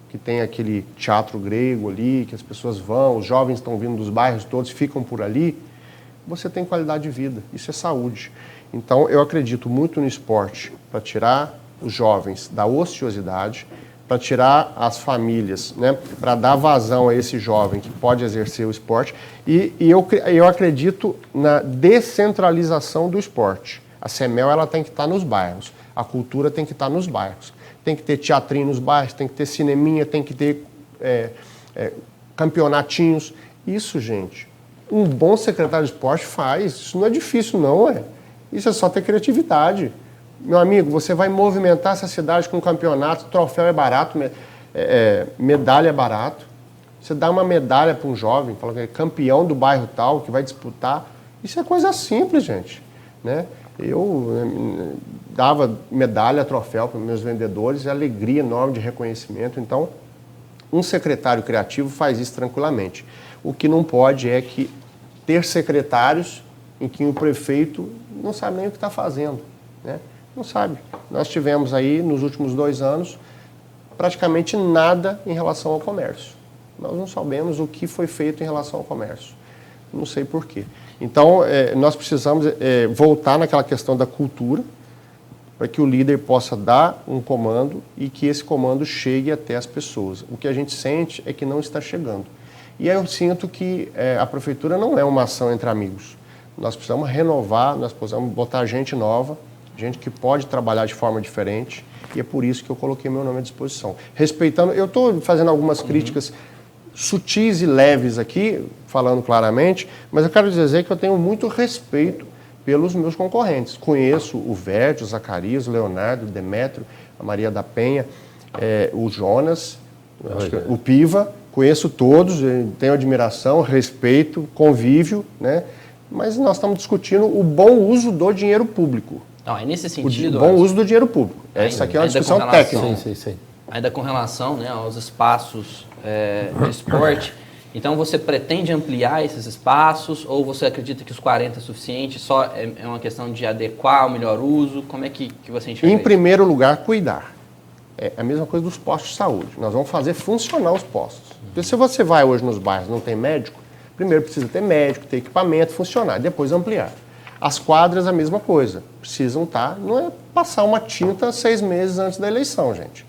S3: que tem aquele teatro grego ali, que as pessoas vão, os jovens estão vindo dos bairros todos, ficam por ali, você tem qualidade de vida, isso é saúde. Então, eu acredito muito no esporte para tirar os jovens da ociosidade, para tirar as famílias, né, para dar vazão a esse jovem que pode exercer o esporte. E eu acredito na descentralização do esporte. A CEMEL ela tem que estar nos bairros, a cultura tem que estar nos bairros. Tem que ter teatrinho nos bairros, tem que ter cineminha, tem que ter campeonatinhos. Isso, gente, um bom secretário de esporte faz. Isso não é difícil, não, é. Isso é só ter criatividade. Meu amigo, você vai movimentar essa cidade com campeonato, troféu é barato, medalha é barato. Você dá uma medalha para um jovem, fala que é campeão do bairro tal, que vai disputar. Isso é coisa simples, gente, né? Eu dava medalha, troféu para meus vendedores, alegria enorme de reconhecimento. Então, Um secretário criativo faz isso tranquilamente. O que não pode é que ter secretários em que o prefeito não sabe nem o que está fazendo, né? Não sabe. Nós tivemos aí, nos últimos 2 anos, praticamente nada em relação ao comércio. Nós não sabemos o que foi feito em relação ao comércio. Não sei por quê. Então, nós precisamos voltar naquela questão da cultura, para que o líder possa dar um comando e que esse comando chegue até as pessoas. O que a gente sente é que não está chegando. E aí eu sinto que a prefeitura não é uma ação entre amigos. Nós precisamos renovar, nós precisamos botar gente nova, gente que pode trabalhar de forma diferente, e é por isso que eu coloquei meu nome à disposição. Respeitando, eu estou fazendo algumas críticas sutis e leves aqui, falando claramente, mas eu quero dizer que eu tenho muito respeito pelos meus concorrentes. Conheço o Verde, o Zacarias, o Leonardo, o Demétrio, a Maria da Penha, o Jonas, o Piva, conheço todos, tenho admiração, respeito, convívio, né? Mas nós estamos discutindo o bom uso do dinheiro público.
S2: Não, é nesse sentido...
S3: O bom uso do dinheiro público. Essa aqui é uma discussão técnica.
S1: Sim.
S2: Ainda com relação, né, aos espaços de esporte, então você pretende ampliar esses espaços ou você acredita que os 40 é suficiente, só é uma questão de adequar o melhor uso? Como é que você enxerga
S3: Em
S2: isso?
S3: primeiro lugar, cuidar. É a mesma coisa dos postos de saúde. Nós vamos fazer funcionar os postos. Porque se você vai hoje nos bairros e não tem médico, primeiro precisa ter médico, ter equipamento, funcionar, depois ampliar. As quadras, a mesma coisa. Precisam estar... Não é passar uma tinta 6 meses antes da eleição, gente.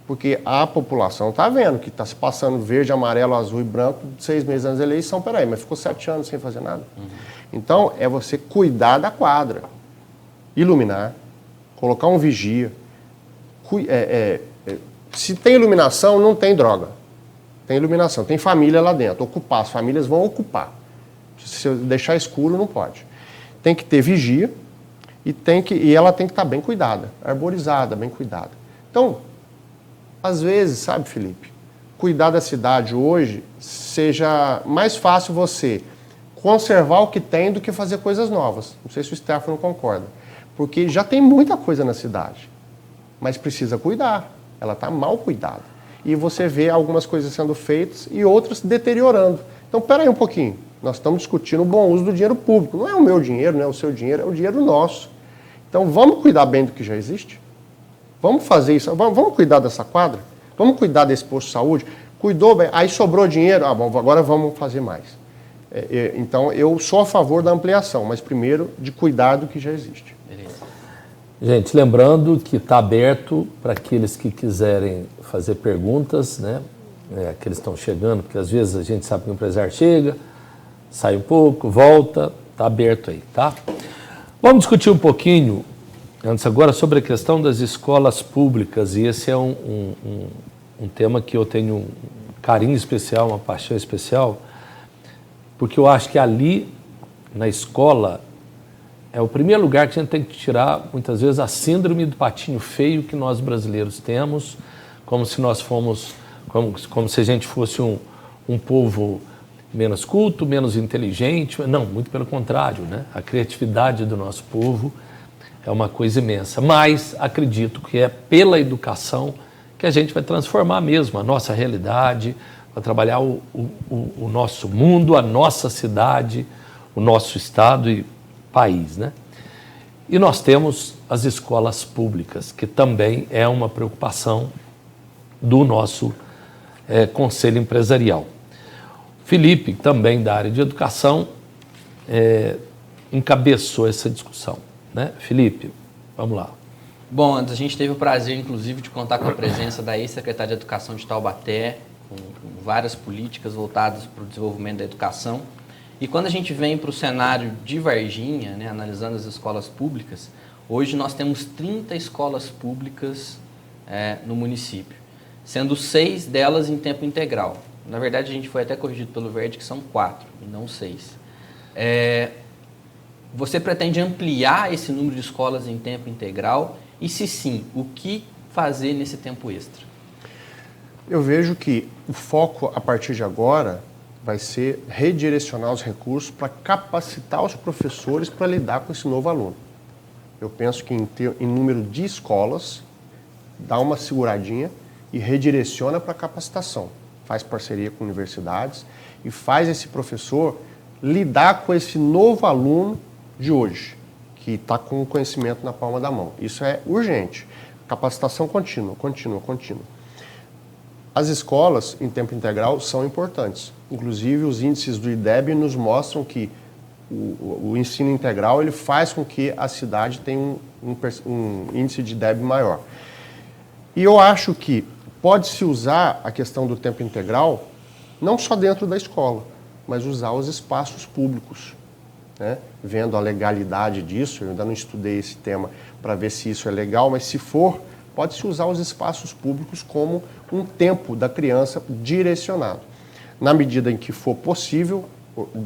S3: Porque a população está vendo que está se passando verde, amarelo, azul e branco 6 meses antes da eleição. Peraí, mas ficou 7 anos sem fazer nada. Então, é você cuidar da quadra. Iluminar, colocar um vigia. Se tem iluminação, não tem droga. Tem iluminação, tem família lá dentro. Ocupar, as famílias vão ocupar. Se eu deixar escuro, não pode. Tem que ter vigia e ela tem que estar bem cuidada, arborizada, bem cuidada. Então, às vezes, sabe, Felipe, cuidar da cidade hoje seja mais fácil você conservar o que tem do que fazer coisas novas. Não sei se o Stefano concorda. Porque já tem muita coisa na cidade, mas precisa cuidar. Ela está mal cuidada. E você vê algumas coisas sendo feitas e outras deteriorando. Então, peraí um pouquinho. Nós estamos discutindo o bom uso do dinheiro público. Não é o meu dinheiro, não é o seu dinheiro, é o dinheiro nosso. Então, vamos cuidar bem do que já existe? Vamos fazer isso, vamos cuidar dessa quadra? Vamos cuidar desse posto de saúde? Cuidou bem, aí sobrou dinheiro, bom, agora vamos fazer mais. Então, eu sou a favor da ampliação, mas primeiro de cuidar do que já existe.
S2: Beleza.
S1: Gente, lembrando que está aberto para aqueles que quiserem fazer perguntas, né? Aqueles que estão chegando, porque às vezes a gente sabe que o empresário chega, sai um pouco, volta, está aberto aí, tá? Vamos discutir um pouquinho, antes agora, sobre a questão das escolas públicas, e esse é um tema que eu tenho um carinho especial, uma paixão especial, porque eu acho que ali, na escola, é o primeiro lugar que a gente tem que tirar, muitas vezes, a síndrome do patinho feio que nós brasileiros temos, como se nós fomos, como se a gente fosse um povo menos culto, menos inteligente. Não, muito pelo contrário, né? A criatividade do nosso povo é uma coisa imensa. Mas acredito que é pela educação que a gente vai transformar mesmo a nossa realidade, vai trabalhar o nosso mundo, a nossa cidade, o nosso estado e país, né? E nós temos as escolas públicas, que também é uma preocupação do nosso Conselho Empresarial. Felipe, também da área de educação, encabeçou essa discussão, né? Felipe, vamos lá.
S2: Bom, a gente teve o prazer, inclusive, de contar com a presença da ex-secretária de Educação de Taubaté, com várias políticas voltadas para o desenvolvimento da educação. E quando a gente vem para o cenário de Varginha, né, analisando as escolas públicas, hoje nós temos 30 escolas públicas no município, sendo 6 delas em tempo integral. Na verdade, a gente foi até corrigido pelo Verde que são 4 e não 6. Você pretende ampliar esse número de escolas em tempo integral? E se sim, o que fazer nesse tempo extra?
S3: Eu vejo que o foco, a partir de agora, vai ser redirecionar os recursos para capacitar os professores para lidar com esse novo aluno. Eu penso que em número de escolas, dá uma seguradinha e redireciona para capacitação. faz parceria com universidades e faz esse professor lidar com esse novo aluno de hoje, que está com o conhecimento na palma da mão. Isso é urgente. Capacitação contínua. As escolas em tempo integral são importantes. Inclusive, os índices do IDEB nos mostram que o ensino integral ele faz com que a cidade tenha um índice de IDEB maior. E eu acho que pode-se usar a questão do tempo integral não só dentro da escola, mas usar os espaços públicos, né? Vendo a legalidade disso, eu ainda não estudei esse tema para ver se isso é legal, mas se for, pode-se usar os espaços públicos como um tempo da criança direcionado. Na medida em que for possível,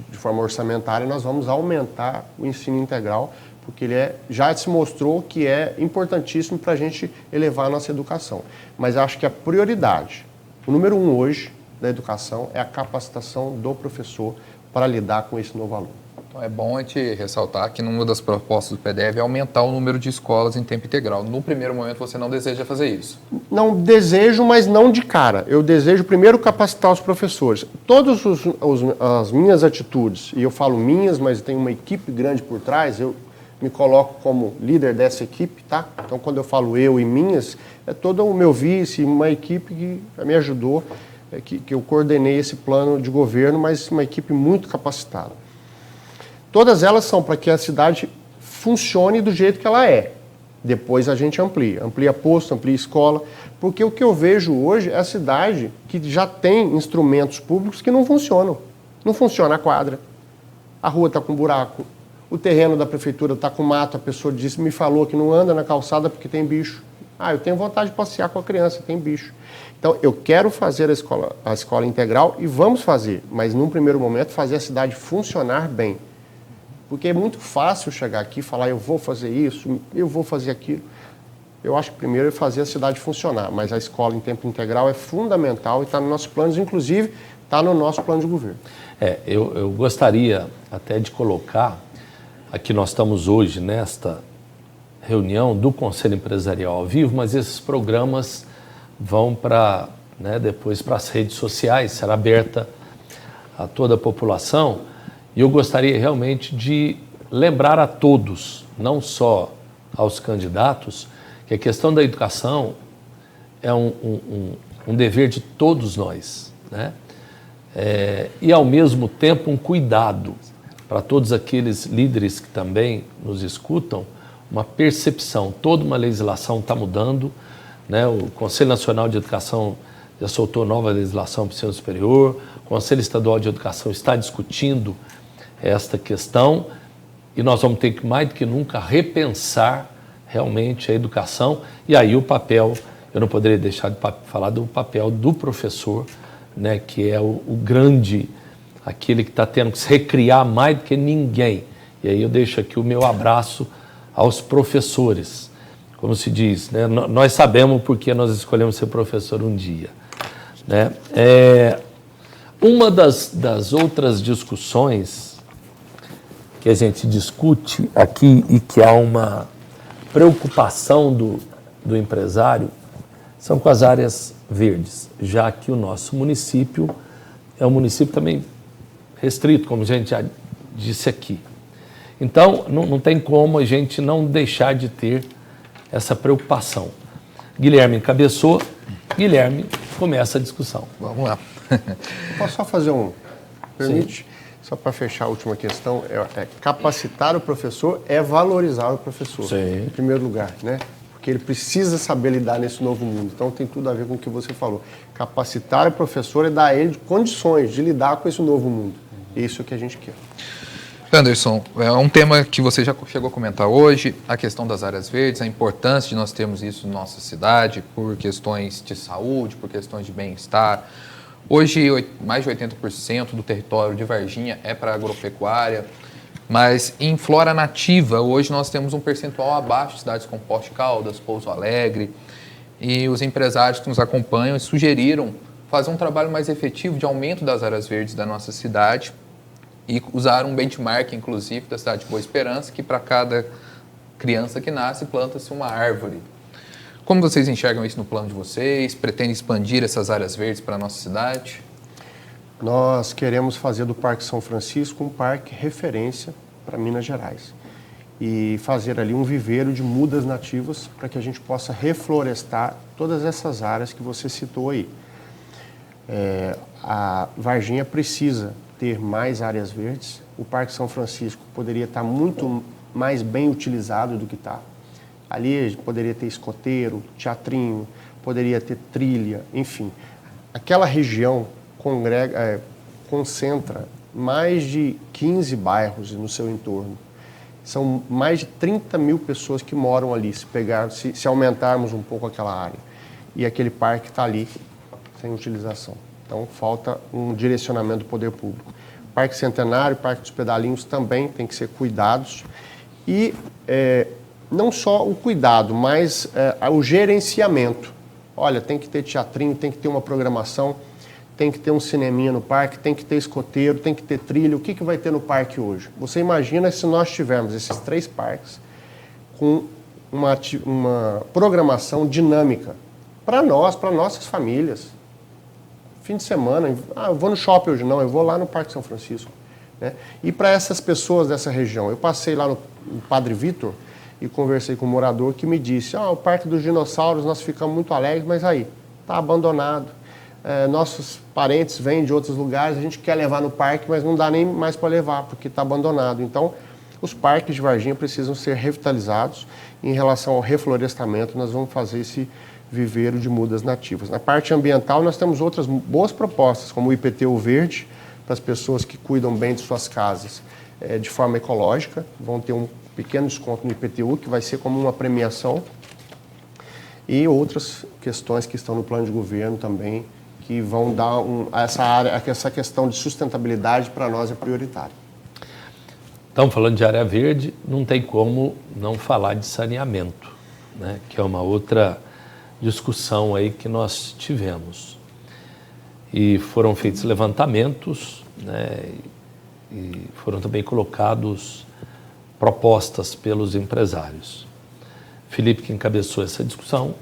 S3: de forma orçamentária, nós vamos aumentar o ensino integral, porque ele já se mostrou que é importantíssimo para a gente elevar a nossa educação. Mas acho que a prioridade, o número 1 hoje da educação é a capacitação do professor para lidar com esse novo aluno.
S4: Então é bom a gente ressaltar que numa das propostas do PDF é aumentar o número de escolas em tempo integral. No primeiro momento você não deseja fazer isso?
S3: Não desejo, mas não de cara. Eu desejo primeiro capacitar os professores. Todas as minhas atitudes, e eu falo minhas, mas tem uma equipe grande por trás, eu me coloco como líder dessa equipe, tá? Então quando eu falo eu e minhas, é todo o meu vice, uma equipe que me ajudou, que eu coordenei esse plano de governo, mas uma equipe muito capacitada. Todas elas são para que a cidade funcione do jeito que ela é. Depois a gente amplia posto, amplia escola, porque o que eu vejo hoje é a cidade que já tem instrumentos públicos que não funcionam. Não funciona a quadra, a rua está com buraco, o terreno da prefeitura está com mato, a pessoa me falou que não anda na calçada porque tem bicho. Eu tenho vontade de passear com a criança, tem bicho. Então, eu quero fazer a escola integral e vamos fazer, mas num primeiro momento fazer a cidade funcionar bem. Porque é muito fácil chegar aqui e falar, eu vou fazer isso, eu vou fazer aquilo. Eu acho que primeiro é fazer a cidade funcionar, mas a escola em tempo integral é fundamental e está nos nossos planos, inclusive está no nosso plano de governo.
S1: Eu gostaria até de colocar, aqui nós estamos hoje nesta reunião do Conselho Empresarial ao vivo, mas esses programas vão depois para as redes sociais, será aberta a toda a população. E eu gostaria realmente de lembrar a todos, não só aos candidatos, que a questão da educação é um dever de todos nós, né? E, ao mesmo tempo, um cuidado para todos aqueles líderes que também nos escutam, uma percepção. Toda uma legislação está mudando, né? O Conselho Nacional de Educação já soltou nova legislação para o ensino superior, o Conselho Estadual de Educação está discutindo esta questão e nós vamos ter que, mais do que nunca, repensar realmente a educação. E aí o papel, eu não poderia deixar de falar do papel do professor, né, que é o grande, aquele que está tendo que se recriar mais do que ninguém. E aí eu deixo aqui o meu abraço aos professores. Como se diz, né, nós sabemos porque nós escolhemos ser professor um dia, né? Uma das outras discussões que a gente discute aqui e que há uma preocupação do empresário são com as áreas verdes, já que o nosso município é um município também restrito, como a gente já disse aqui. Então, não tem como a gente não deixar de ter essa preocupação. Guilherme encabeçou, Guilherme começa a discussão.
S4: Vamos lá.
S3: Posso só fazer permite? Sim. Só para fechar a última questão, capacitar o professor é valorizar o professor,
S1: Sim.
S3: Em primeiro lugar, né? Porque ele precisa saber lidar nesse novo mundo. Então tem tudo a ver com o que você falou. Capacitar o professor é dar a ele condições de lidar com esse novo mundo. É isso que a gente quer.
S4: Anderson, é um tema que você já chegou a comentar hoje, a questão das áreas verdes, a importância de nós termos isso na nossa cidade por questões de saúde, por questões de bem-estar. Hoje, mais de 80% do território de Varginha é para agropecuária, mas em flora nativa, hoje nós temos um percentual abaixo de cidades como Poços de Caldas, Pouso Alegre, e os empresários que nos acompanham sugeriram fazer um trabalho mais efetivo de aumento das áreas verdes da nossa cidade e usar um benchmark, inclusive, da cidade de Boa Esperança, que para cada criança que nasce, planta-se uma árvore. Como vocês enxergam isso no plano de vocês? Pretendem expandir essas áreas verdes para a nossa cidade?
S3: Nós queremos fazer do Parque São Francisco um parque referência para Minas Gerais e fazer ali um viveiro de mudas nativas para que a gente possa reflorestar todas essas áreas que você citou aí. A Varginha precisa ter mais áreas verdes. O Parque São Francisco poderia estar muito mais bem utilizado do que está. Ali poderia ter escoteiro, teatrinho, poderia ter trilha, enfim. Aquela região concentra mais de 15 bairros no seu entorno. São mais de 30 mil pessoas que moram ali, se aumentarmos um pouco aquela área. E aquele parque está ali, sem utilização. Então, falta um direcionamento do poder público. Parque Centenário, Parque dos Pedalinhos também tem que ser cuidados. E não só o cuidado, mas o gerenciamento. Olha, tem que ter teatrinho, tem que ter uma programação, tem que ter um cineminha no parque, tem que ter escoteiro, tem que ter trilha. O que vai ter no parque hoje? Você imagina se nós tivermos esses 3 parques com uma programação dinâmica para nós, para nossas famílias. Fim de semana, eu vou no shopping hoje não, eu vou lá no Parque São Francisco. Né? E para essas pessoas dessa região, eu passei lá no Padre Vitor e conversei com um morador que me disse, o Parque dos Dinossauros, nós ficamos muito alegres, mas aí, está abandonado. Nossos parentes vêm de outros lugares, a gente quer levar no parque, mas não dá nem mais para levar, porque está abandonado. Então, os parques de Varginha precisam ser revitalizados. Em relação ao reflorestamento, nós vamos fazer esse viveiro de mudas nativas. Na parte ambiental, nós temos outras boas propostas, como o IPTU verde, para as pessoas que cuidam bem de suas casas de forma ecológica, vão ter um pequeno desconto no IPTU, que vai ser como uma premiação, e outras questões que estão no plano de governo também, que vão dar essa questão de sustentabilidade para nós é prioritária.
S1: Então, falando de área verde, não tem como não falar de saneamento, né? Que é uma outra discussão aí que nós tivemos. E foram feitos levantamentos, né? E foram também colocados propostas pelos empresários. Felipe que encabeçou essa discussão,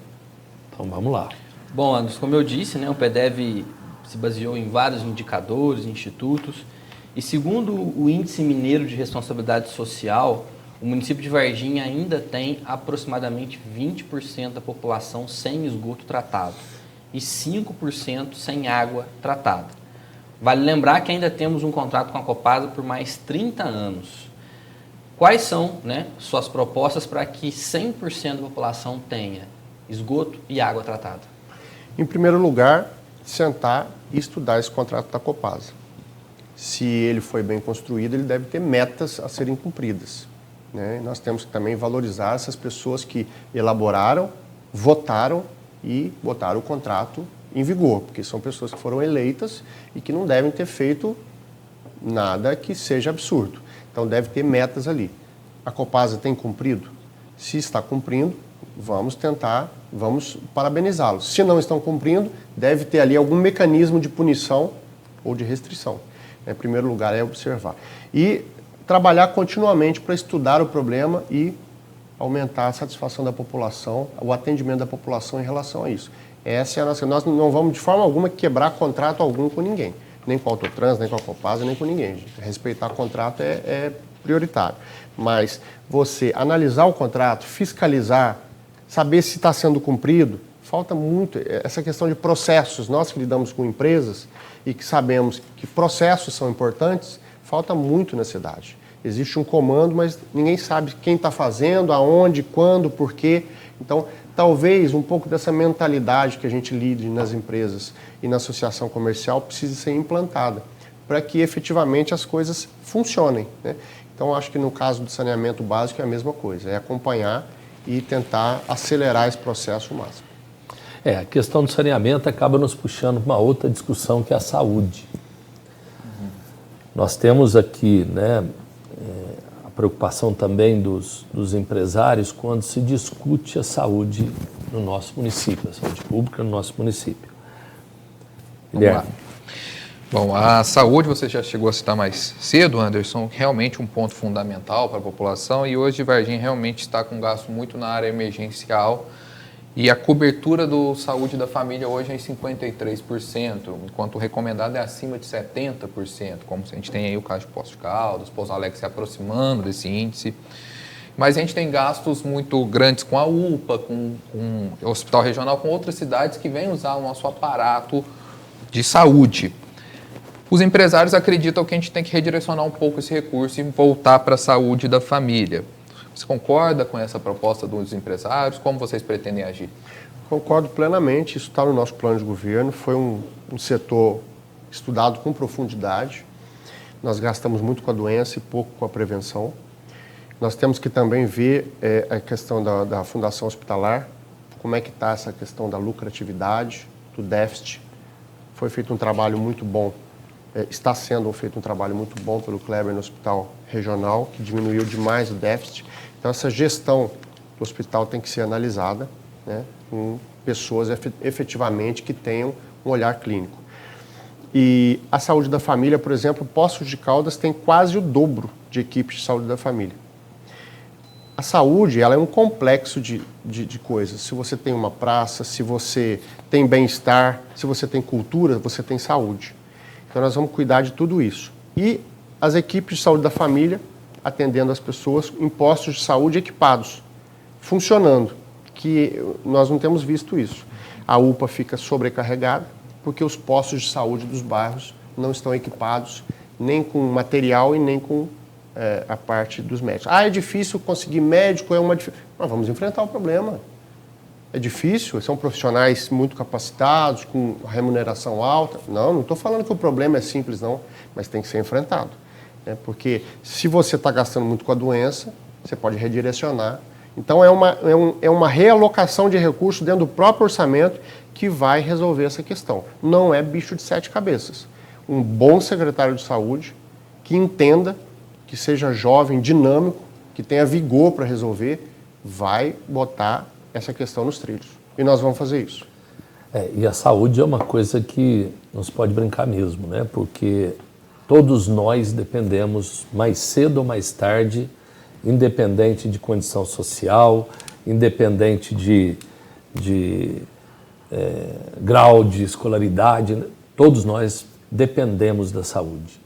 S1: então vamos lá.
S2: Bom, Anderson, como eu disse, né, o PDV se baseou em vários indicadores, institutos, e segundo o Índice Mineiro de Responsabilidade Social, o município de Varginha ainda tem aproximadamente 20% da população sem esgoto tratado e 5% sem água tratada. Vale lembrar que ainda temos um contrato com a Copasa por mais 30 anos. Quais são, né, suas propostas para que 100% da população tenha esgoto e água tratada?
S3: Em primeiro lugar, sentar e estudar esse contrato da Copasa. Se ele foi bem construído, ele deve ter metas a serem cumpridas. Né? Nós temos que também valorizar essas pessoas que elaboraram, votaram e botaram o contrato em vigor, porque são pessoas que foram eleitas e que não devem ter feito nada que seja absurdo. Então, deve ter metas ali. A Copasa tem cumprido? Se está cumprindo, vamos parabenizá-los. Se não estão cumprindo, deve ter ali algum mecanismo de punição ou de restrição. Em primeiro lugar, é observar. E trabalhar continuamente para estudar o problema e aumentar a satisfação da população, o atendimento da população em relação a isso. Essa é a nossa... Nós não vamos, de forma alguma, quebrar contrato algum com ninguém. Nem com a Autotrans, nem com a Copasa, nem com ninguém. Respeitar o contrato é prioritário. Mas você analisar o contrato, fiscalizar, saber se está sendo cumprido, falta muito essa questão de processos. Nós que lidamos com empresas e que sabemos que processos são importantes, falta muito na cidade. Existe um comando, mas ninguém sabe quem está fazendo, aonde, quando, por quê. Então, talvez um pouco dessa mentalidade que a gente lide nas empresas e na associação comercial precise ser implantada para que efetivamente as coisas funcionem. Né? Então, acho que no caso do saneamento básico é a mesma coisa, é acompanhar e tentar acelerar esse processo o máximo.
S1: A questão do saneamento acaba nos puxando para uma outra discussão que é a saúde. Nós temos aqui, né, a preocupação também dos empresários quando se discute a saúde no nosso município, a saúde pública no nosso município.
S4: Vamos lá. Bom, a saúde, você já chegou a citar mais cedo, Anderson, realmente um ponto fundamental para a população, e hoje Varginha realmente está com gasto muito na área emergencial E a cobertura do saúde da família hoje é em 53%, enquanto o recomendado é acima de 70%, como a gente tem aí o caso de Poços de Caldas, Pouso Alegre se aproximando desse índice. Mas a gente tem gastos muito grandes com a UPA, com o Hospital Regional, com outras cidades que vêm usar o nosso aparato de saúde. Os empresários acreditam que a gente tem que redirecionar um pouco esse recurso e voltar para a saúde da família. Você concorda com essa proposta dos empresários? Como vocês pretendem agir?
S3: Concordo plenamente, isso está no nosso plano de governo, foi um setor estudado com profundidade. Nós gastamos muito com a doença e pouco com a prevenção. Nós temos que também ver a questão da fundação hospitalar, como é que está essa questão da lucratividade, do déficit. Foi feito um trabalho muito bom, está sendo feito um trabalho muito bom pelo Kleber no Hospital Regional, que diminuiu demais o déficit. Então, essa gestão do hospital tem que ser analisada, né, com pessoas efetivamente que tenham um olhar clínico. E a saúde da família, por exemplo, Poços de Caldas tem quase o dobro de equipes de saúde da família. A saúde, ela é um complexo de coisas. Se você tem uma praça, se você tem bem-estar, se você tem cultura, você tem saúde. Então, nós vamos cuidar de tudo isso. E as equipes de saúde da família, atendendo as pessoas em postos de saúde equipados, funcionando, que nós não temos visto isso. A UPA fica sobrecarregada, porque os postos de saúde dos bairros não estão equipados nem com material e nem com a parte dos médicos. É difícil conseguir médico, Nós vamos enfrentar o problema. É difícil, são profissionais muito capacitados, com remuneração alta. Não estou falando que o problema é simples, não, mas tem que ser enfrentado. Porque se você está gastando muito com a doença, você pode redirecionar. Então, é uma realocação de recursos dentro do próprio orçamento que vai resolver essa questão. Não é bicho de 7 cabeças. Um bom secretário de saúde que entenda, que seja jovem, dinâmico, que tenha vigor para resolver, vai botar essa questão nos trilhos. E nós vamos fazer isso.
S1: E a saúde é uma coisa que não se pode brincar mesmo, né? Porque todos nós dependemos, mais cedo ou mais tarde, independente de condição social, independente de grau de escolaridade, todos nós dependemos da saúde.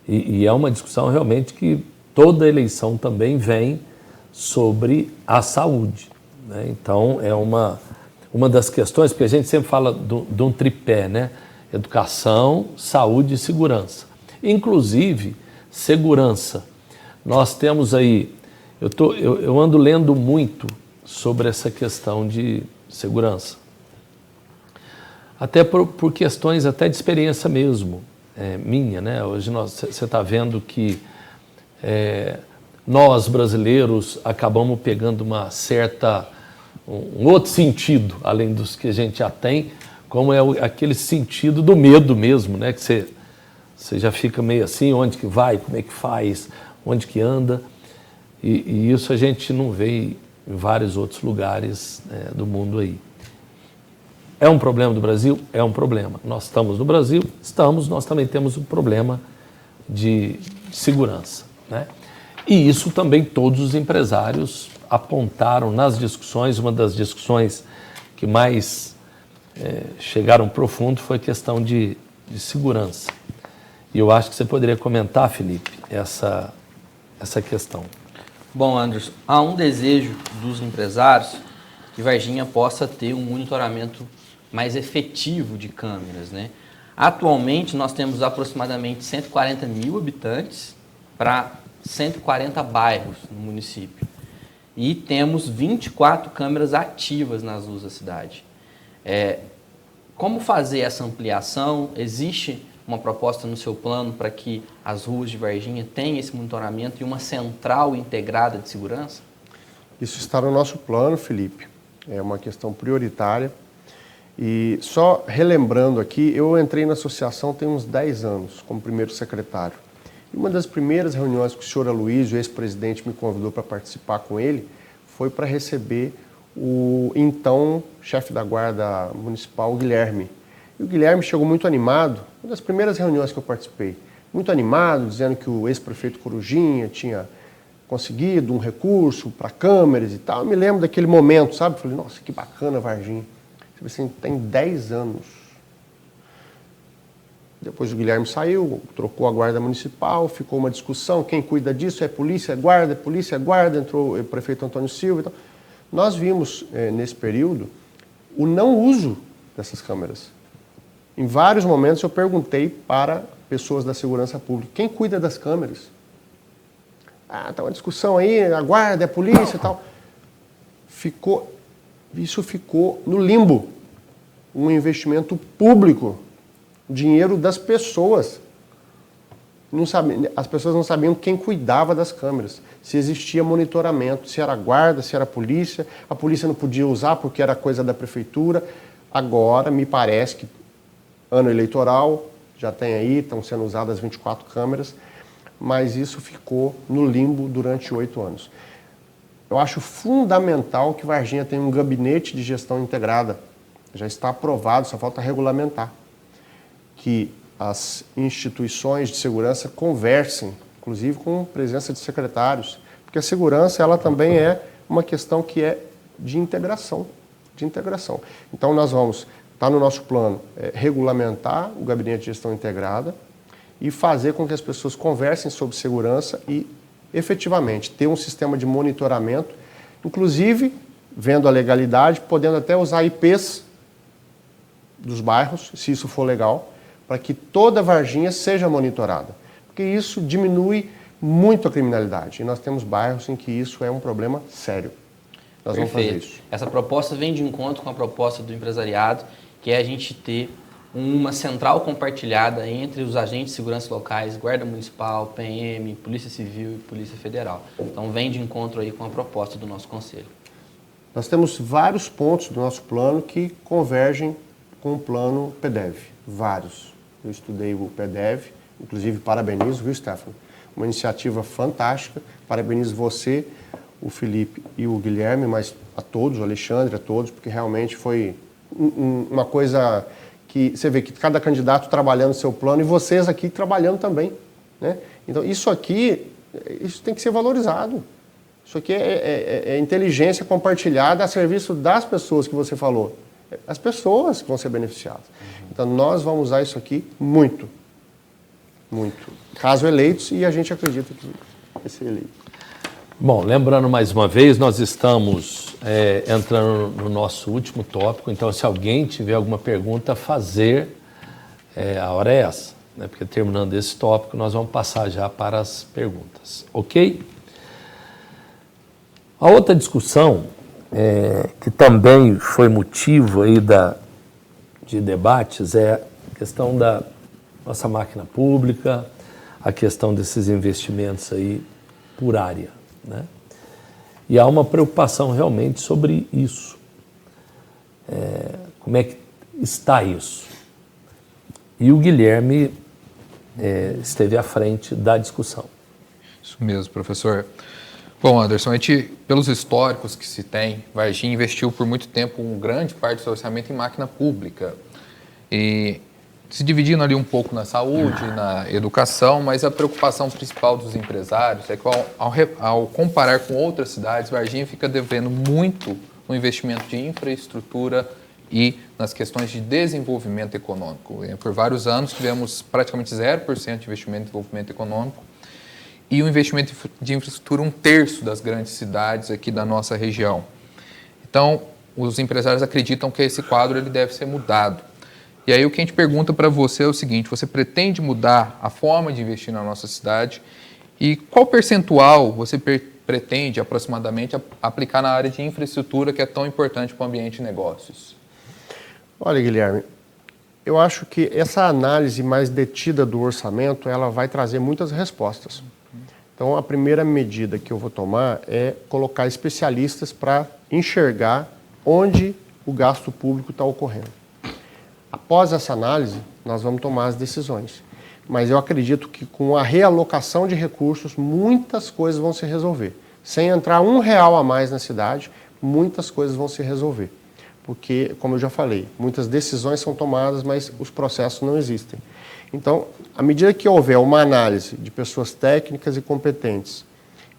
S1: E é uma discussão realmente que toda eleição também vem sobre a saúde, né? Então, é uma das questões, porque a gente sempre fala de um tripé, né? Educação, saúde e segurança. Inclusive, segurança. Nós temos aí, eu ando lendo muito sobre essa questão de segurança. Até por questões até de experiência mesmo, minha, né? Hoje você está vendo que nós, brasileiros, acabamos pegando um outro sentido, além dos que a gente já tem, como é aquele sentido do medo mesmo, né? Que você já fica meio assim, onde que vai, como é que faz, onde que anda, e isso a gente não vê em vários outros lugares do mundo aí. É um problema do Brasil? É um problema. Nós estamos no Brasil? Estamos, nós também temos um problema de segurança, né? E isso também todos os empresários apontaram nas discussões. Uma das discussões que mais chegaram profundo foi a questão de segurança. E eu acho que você poderia comentar, Felipe, essa questão.
S2: Bom, Anderson, há um desejo dos empresários que Varginha possa ter um monitoramento mais efetivo de câmeras, né? Atualmente, nós temos aproximadamente 140 mil habitantes para 140 bairros no município. E temos 24 câmeras ativas nas ruas da cidade. Como fazer essa ampliação? Existe uma proposta no seu plano para que as ruas de Varginha tenham esse monitoramento e uma central integrada de segurança?
S3: Isso está no nosso plano, Felipe. É uma questão prioritária. E só relembrando aqui, eu entrei na associação tem uns 10 anos, como primeiro secretário. E uma das primeiras reuniões que o senhor Aloysio, ex-presidente, me convidou para participar com ele, foi para receber o então chefe da Guarda Municipal, Guilherme. E o Guilherme chegou muito animado, uma das primeiras reuniões que eu participei, muito animado, dizendo que o ex-prefeito Corujinha tinha conseguido um recurso para câmeras e tal. Eu me lembro daquele momento, sabe? Falei, nossa, que bacana, Varginha. Assim, tem 10 anos. Depois o Guilherme saiu, trocou a guarda municipal, ficou uma discussão, quem cuida disso é polícia, entrou o prefeito Antônio Silva e tal. Nós vimos, nesse período, o não uso dessas câmeras. Em vários momentos eu perguntei para pessoas da segurança pública, quem cuida das câmeras? Ah, tá uma discussão aí, a guarda, a polícia e tal. Isso ficou no limbo. Um investimento público, dinheiro das pessoas. As pessoas não sabiam quem cuidava das câmeras, se existia monitoramento, se era guarda, se era polícia, a polícia não podia usar porque era coisa da prefeitura. Agora, me parece que ano eleitoral, já tem aí, estão sendo usadas 24 câmeras, mas isso ficou no limbo durante 8 anos. Eu acho fundamental que Varginha tenha um gabinete de gestão integrada. Já está aprovado, só falta regulamentar. Que as instituições de segurança conversem, inclusive com presença de secretários, porque a segurança ela também é uma questão que é de integração. Então nós vamos, está no nosso plano, regulamentar o gabinete de gestão integrada e fazer com que as pessoas conversem sobre segurança e, efetivamente, ter um sistema de monitoramento, inclusive, vendo a legalidade, podendo até usar IPs dos bairros, se isso for legal, para que toda Varginha seja monitorada. Porque isso diminui muito a criminalidade. E nós temos bairros em que isso é um problema sério. Nós vamos fazer isso.
S2: Essa proposta vem de encontro com a proposta do empresariado, que é a gente ter uma central compartilhada entre os agentes de segurança locais, Guarda Municipal, PM, Polícia Civil e Polícia Federal. Então vem de encontro aí com a proposta do nosso Conselho.
S3: Nós temos vários pontos do nosso plano que convergem com o plano PEDEV. Vários. Eu estudei o PEDEV, inclusive parabenizo, viu, Stefano? Uma iniciativa fantástica. Parabenizo você, o Felipe e o Guilherme, mas a todos, o Alexandre, a todos, porque realmente foi uma coisa que você vê que cada candidato trabalhando o seu plano e vocês aqui trabalhando também, né? Então, isso tem que ser valorizado. Isso aqui é inteligência compartilhada a serviço das pessoas que você falou. As pessoas que vão ser beneficiadas. Então, nós vamos usar isso aqui muito. Muito. Caso eleitos, e a gente acredita que vai ser eleito.
S1: Bom, lembrando mais uma vez, nós estamos entrando no nosso último tópico, então se alguém tiver alguma pergunta a fazer, a hora é essa, né? Porque terminando esse tópico, nós vamos passar já para as perguntas, ok? A outra discussão, que também foi motivo aí de debates, é a questão da nossa máquina pública, a questão desses investimentos aí por área, né? E há uma preocupação realmente sobre isso. Como é que está isso? E o Guilherme esteve à frente da discussão.
S4: Isso mesmo, professor. Bom, Anderson, pelos históricos que se tem, Varginha investiu por muito tempo grande parte do seu orçamento em máquina pública. E se dividindo ali um pouco na saúde, na educação, mas a preocupação principal dos empresários é que ao comparar com outras cidades, Varginha fica devendo muito no investimento de infraestrutura e nas questões de desenvolvimento econômico. Por vários anos tivemos praticamente 0% de investimento em desenvolvimento econômico e o investimento de infraestrutura 1/3 das grandes cidades aqui da nossa região. Então, os empresários acreditam que esse quadro ele deve ser mudado. E aí o que a gente pergunta para você é o seguinte: você pretende mudar a forma de investir na nossa cidade e qual percentual você pretende aproximadamente aplicar na área de infraestrutura que é tão importante para o ambiente de negócios?
S3: Olha, Guilherme, eu acho que essa análise mais detida do orçamento, ela vai trazer muitas respostas. Então, a primeira medida que eu vou tomar é colocar especialistas para enxergar onde o gasto público está ocorrendo. Após essa análise, nós vamos tomar as decisões. Mas eu acredito que com a realocação de recursos, muitas coisas vão se resolver. Sem entrar R$1 a mais na cidade, muitas coisas vão se resolver. Porque, como eu já falei, muitas decisões são tomadas, mas os processos não existem. Então, à medida que houver uma análise de pessoas técnicas e competentes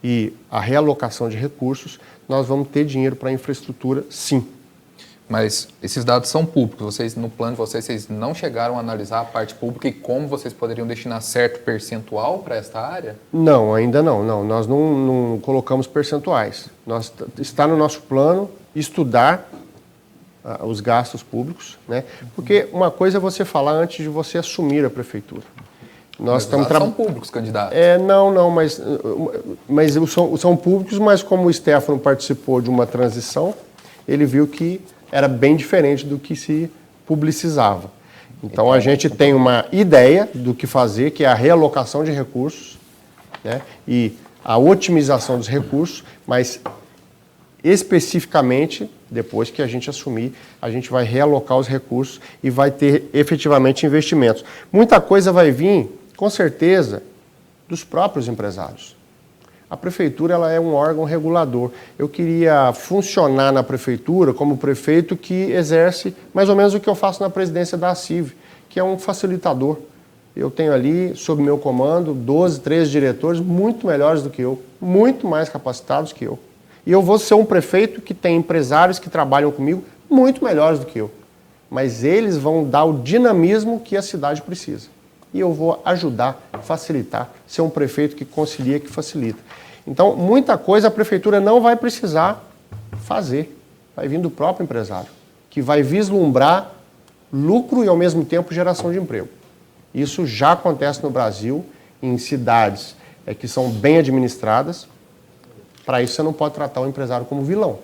S3: e a realocação de recursos, nós vamos ter dinheiro para infraestrutura, sim.
S4: Mas esses dados são públicos. Vocês, no plano de vocês não chegaram a analisar a parte pública e como vocês poderiam destinar certo percentual para esta área?
S3: Não, ainda não. Nós não colocamos percentuais. Está no nosso plano estudar os gastos públicos, né? Porque uma coisa é você falar antes de você assumir a prefeitura.
S4: Nós estamos são públicos, candidato.
S3: Mas são públicos, mas como o Stefano participou de uma transição, ele viu que era bem diferente do que se publicizava. Então a gente tem uma ideia do que fazer, que é a realocação de recursos, né? E a otimização dos recursos, mas especificamente, depois que a gente assumir, a gente vai realocar os recursos e vai ter efetivamente investimentos. Muita coisa vai vir, com certeza, dos próprios empresários. A prefeitura ela é um órgão regulador. Eu queria funcionar na prefeitura como prefeito que exerce mais ou menos o que eu faço na presidência da ACIV, que é um facilitador. Eu tenho ali, sob meu comando, 12, 13 diretores muito melhores do que eu, muito mais capacitados que eu. E eu vou ser um prefeito que tem empresários que trabalham comigo muito melhores do que eu. Mas eles vão dar o dinamismo que a cidade precisa. E eu vou ajudar, facilitar, ser um prefeito que concilia, que facilita. Então, muita coisa a prefeitura não vai precisar fazer. Vai vir do próprio empresário, que vai vislumbrar lucro e, ao mesmo tempo, geração de emprego. Isso já acontece no Brasil, em cidades que são bem administradas. Para isso, você não pode tratar o empresário como vilão.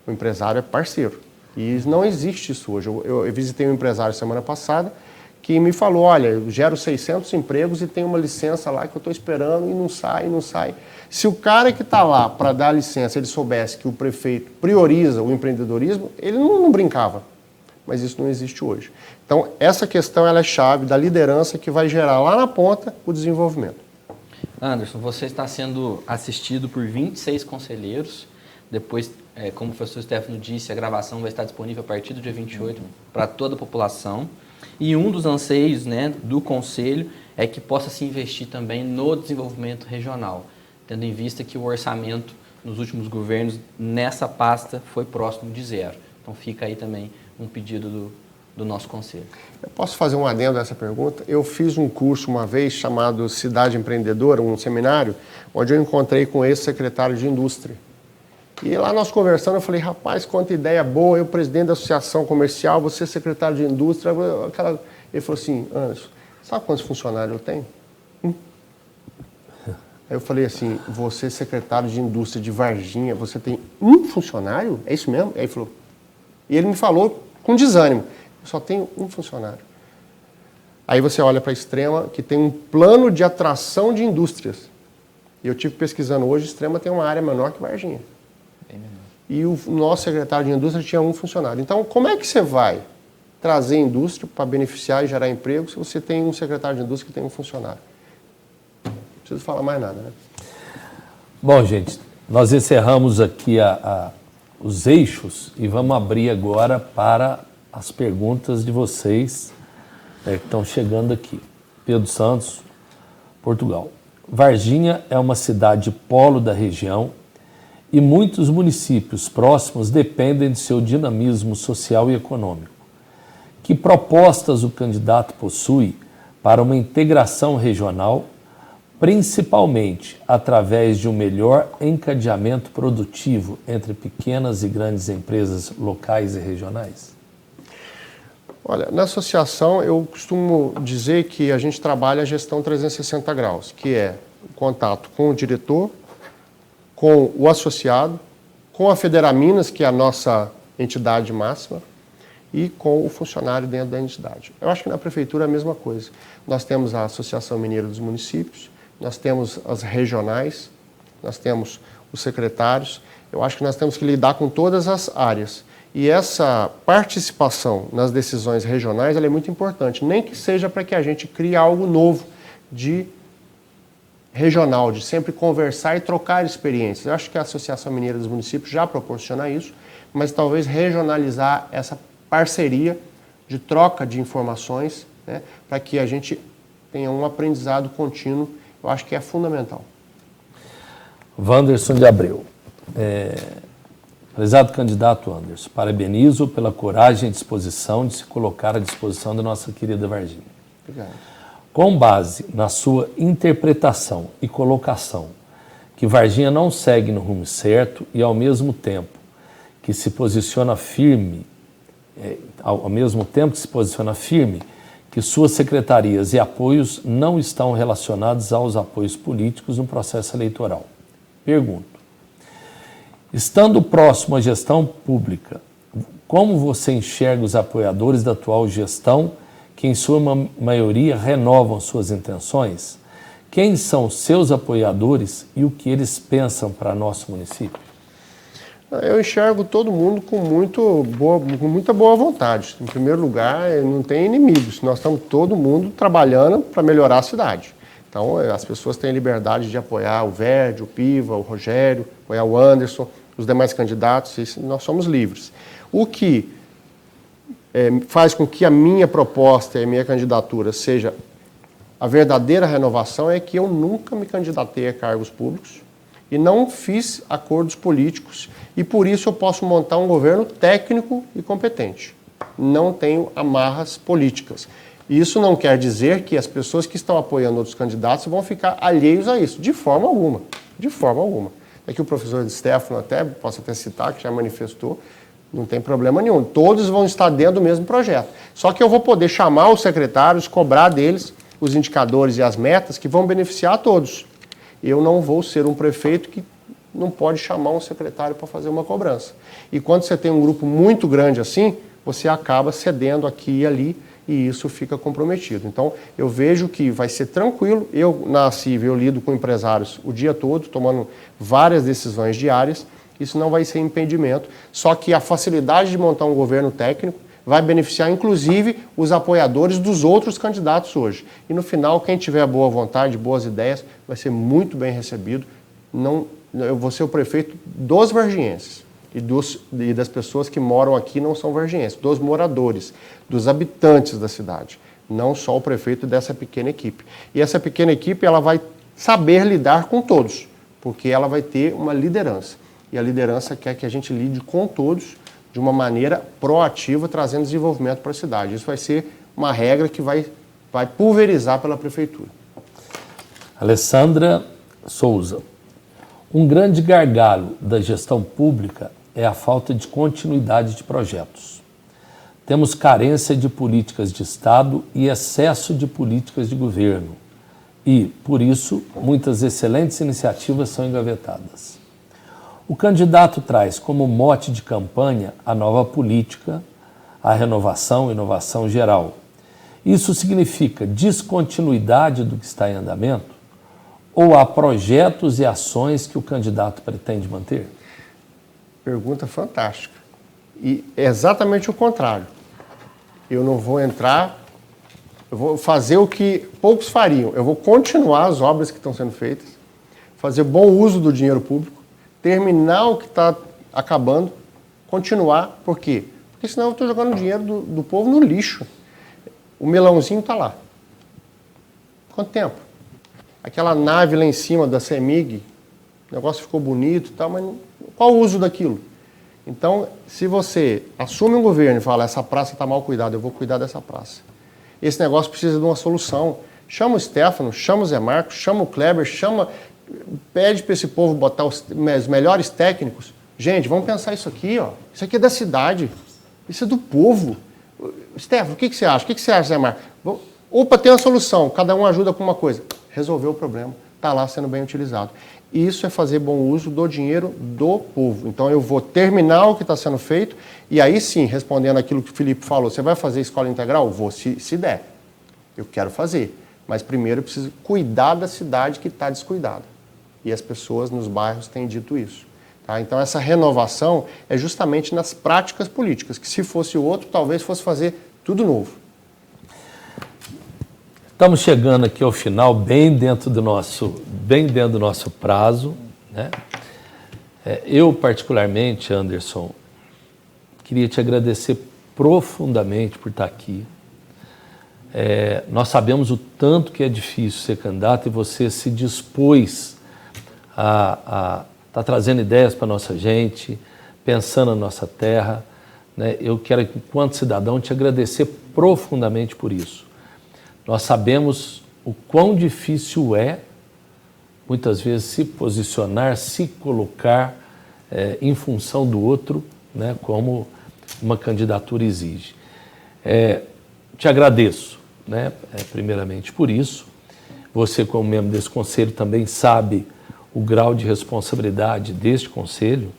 S3: O empresário é parceiro. E não existe isso hoje. Eu visitei um empresário semana passada que me falou, olha, eu gero 600 empregos e tem uma licença lá que eu estou esperando e não sai. Se o cara que está lá para dar a licença, ele soubesse que o prefeito prioriza o empreendedorismo, ele não brincava. Mas isso não existe hoje. Então, essa questão ela é chave da liderança que vai gerar lá na ponta o desenvolvimento.
S2: Anderson, você está sendo assistido por 26 conselheiros. Depois, como o professor Stefano disse, a gravação vai estar disponível a partir do dia 28 para toda a população. E um dos anseios, né, do Conselho é que possa se investir também no desenvolvimento regional, tendo em vista que o orçamento nos últimos governos nessa pasta foi próximo de zero. Então fica aí também um pedido do nosso Conselho.
S3: Eu posso fazer um adendo a essa pergunta? Eu fiz um curso uma vez chamado Cidade Empreendedora, um seminário, onde eu encontrei com esse secretário de Indústria. E lá nós conversando, eu falei, rapaz, quanta ideia boa, eu presidente da associação comercial, você secretário de indústria. Ele falou assim, Anderson, sabe quantos funcionários eu tenho? Aí eu falei assim, você secretário de indústria de Varginha, você tem um funcionário? É isso mesmo? Aí ele falou. E ele me falou com desânimo, eu só tenho um funcionário. Aí você olha para a Extrema, que tem um plano de atração de indústrias. E eu estive pesquisando hoje, Extrema tem uma área menor que Varginha. E o nosso secretário de indústria tinha um funcionário. Então, como é que você vai trazer indústria para beneficiar e gerar emprego se você tem um secretário de indústria que tem um funcionário? Não preciso falar mais nada, né?
S1: Bom, gente, nós encerramos aqui os eixos e vamos abrir agora para as perguntas de vocês que estão chegando aqui. Pedro Santos, Portugal. Varginha é uma cidade polo da região e muitos municípios próximos dependem de seu dinamismo social e econômico. Que propostas o candidato possui para uma integração regional, principalmente através de um melhor encadeamento produtivo entre pequenas e grandes empresas locais e regionais?
S3: Olha, na associação eu costumo dizer que a gente trabalha a gestão 360 graus, que é o contato com o diretor, com o associado, com a Federaminas, que é a nossa entidade máxima, e com o funcionário dentro da entidade. Eu acho que na prefeitura é a mesma coisa. Nós temos a Associação Mineira dos Municípios, nós temos as regionais, nós temos os secretários. Eu acho que nós temos que lidar com todas as áreas. E essa participação nas decisões regionais ela é muito importante, nem que seja para que a gente crie algo novo de regional, de sempre conversar e trocar experiências. Eu acho que a Associação Mineira dos Municípios já proporciona isso, mas talvez regionalizar essa parceria de troca de informações, né, para que a gente tenha um aprendizado contínuo, eu acho que é fundamental.
S1: Wanderson de Abreu. Prezado candidato Anderson, parabenizo pela coragem e disposição de se colocar à disposição da nossa querida Varginha.
S3: Obrigado.
S1: Com base na sua interpretação e colocação, que Varginha não segue no rumo certo e, ao mesmo tempo que se posiciona firme, que suas secretarias e apoios não estão relacionados aos apoios políticos no processo eleitoral. Pergunto, estando próximo à gestão pública, como você enxerga os apoiadores da atual gestão, que em sua maioria renovam suas intenções? Quem são seus apoiadores e o que eles pensam para nosso município?
S3: Eu enxergo todo mundo com muita boa vontade. Em primeiro lugar, não tem inimigos. Nós estamos todo mundo trabalhando para melhorar a cidade. Então, as pessoas têm liberdade de apoiar o Verde, o Piva, o Rogério, apoiar o Anderson, os demais candidatos, isso, nós somos livres. O que faz com que a minha proposta e a minha candidatura seja a verdadeira renovação é que eu nunca me candidatei a cargos públicos e não fiz acordos políticos e por isso eu posso montar um governo técnico e competente. Não tenho amarras políticas. Isso não quer dizer que as pessoas que estão apoiando outros candidatos vão ficar alheios a isso, de forma alguma, de forma alguma. É que o professor Stefano posso até citar, que já manifestou, não tem problema nenhum. Todos vão estar dentro do mesmo projeto. Só que eu vou poder chamar os secretários, cobrar deles os indicadores e as metas que vão beneficiar a todos. Eu não vou ser um prefeito que não pode chamar um secretário para fazer uma cobrança. E quando você tem um grupo muito grande assim, você acaba cedendo aqui e ali e isso fica comprometido. Então, eu vejo que vai ser tranquilo. Eu lido com empresários o dia todo, tomando várias decisões diárias. Isso não vai ser impedimento. Só que a facilidade de montar um governo técnico vai beneficiar, inclusive, os apoiadores dos outros candidatos hoje. E, no final, quem tiver boa vontade, boas ideias, vai ser muito bem recebido. Eu vou ser o prefeito dos vargienses. E das pessoas que moram aqui não são vargienses, dos moradores, dos habitantes da cidade, não só o prefeito dessa pequena equipe. E essa pequena equipe ela vai saber lidar com todos, porque ela vai ter uma liderança. E a liderança quer que a gente lide com todos de uma maneira proativa, trazendo desenvolvimento para a cidade. Isso vai ser uma regra que vai pulverizar pela prefeitura.
S1: Alessandra Souza. Um grande gargalo da gestão pública é a falta de continuidade de projetos. Temos carência de políticas de Estado e excesso de políticas de governo. E, por isso, muitas excelentes iniciativas são engavetadas. O candidato traz como mote de campanha a nova política, a renovação e inovação geral. Isso significa descontinuidade do que está em andamento? Ou há projetos e ações que o candidato pretende manter?
S3: Pergunta fantástica. E é exatamente o contrário. Eu não vou entrar, eu vou fazer o que poucos fariam. Eu vou continuar as obras que estão sendo feitas, fazer bom uso do dinheiro público, terminar o que está acabando, continuar. Por quê? Porque senão eu estou jogando o dinheiro do povo no lixo. O melãozinho está lá. Quanto tempo? Aquela nave lá em cima da CEMIG, o negócio ficou bonito e tal, mas qual o uso daquilo? Então, se você assume um governo e fala, essa praça está mal cuidada, eu vou cuidar dessa praça. Esse negócio precisa de uma solução. Chama o Stefano, chama o Zé Marcos, chama o Kleber, pede para esse povo botar os melhores técnicos. Gente, vamos pensar isso aqui, ó. Isso aqui é da cidade, isso é do povo. Stefano, o que você acha? O que você acha, Zé Marcos? Opa, tem uma solução, cada um ajuda com uma coisa. Resolveu o problema, está lá sendo bem utilizado. Isso é fazer bom uso do dinheiro do povo. Então eu vou terminar o que está sendo feito e aí sim, respondendo aquilo que o Felipe falou, você vai fazer escola integral? Vou, se der. Eu quero fazer. Mas primeiro eu preciso cuidar da cidade que está descuidada. E as pessoas nos bairros têm dito isso. Tá? Então essa renovação é justamente nas práticas políticas, que se fosse outro, talvez fosse fazer tudo novo.
S1: Estamos chegando aqui ao final, bem dentro do nosso prazo, né? Eu, particularmente, Anderson, queria te agradecer profundamente por estar aqui. Nós sabemos o tanto que é difícil ser candidato e você se dispôs tá trazendo ideias para a nossa gente, pensando na nossa terra, né? Eu quero, enquanto cidadão, te agradecer profundamente por isso. Nós sabemos o quão difícil é, muitas vezes, se posicionar, se colocar em função do outro, né? Como uma candidatura exige. Te agradeço, né? Primeiramente por isso. Você, como membro desse conselho, também sabe o grau de responsabilidade deste conselho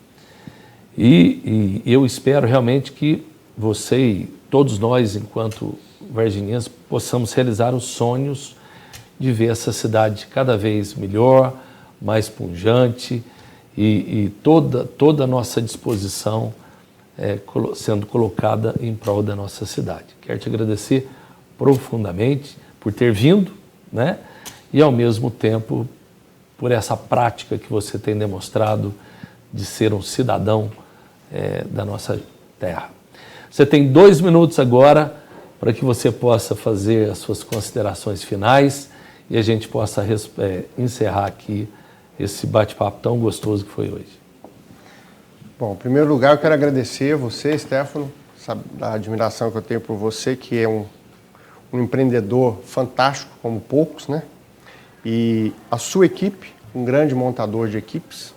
S1: e eu espero realmente que você e todos nós, enquanto varginhenses, possamos realizar os sonhos de ver essa cidade cada vez melhor, mais pujante e toda a nossa disposição sendo colocada em prol da nossa cidade. Quero te agradecer profundamente por ter vindo, né? E ao mesmo tempo por essa prática que você tem demonstrado de ser um cidadão da nossa terra. Você tem 2 minutos agora para que você possa fazer as suas considerações finais e a gente possa encerrar aqui esse bate-papo tão gostoso que foi hoje.
S3: Bom, em primeiro lugar, eu quero agradecer a você, Stefano, a admiração que eu tenho por você, que é um empreendedor fantástico, como poucos, né? E a sua equipe, um grande montador de equipes.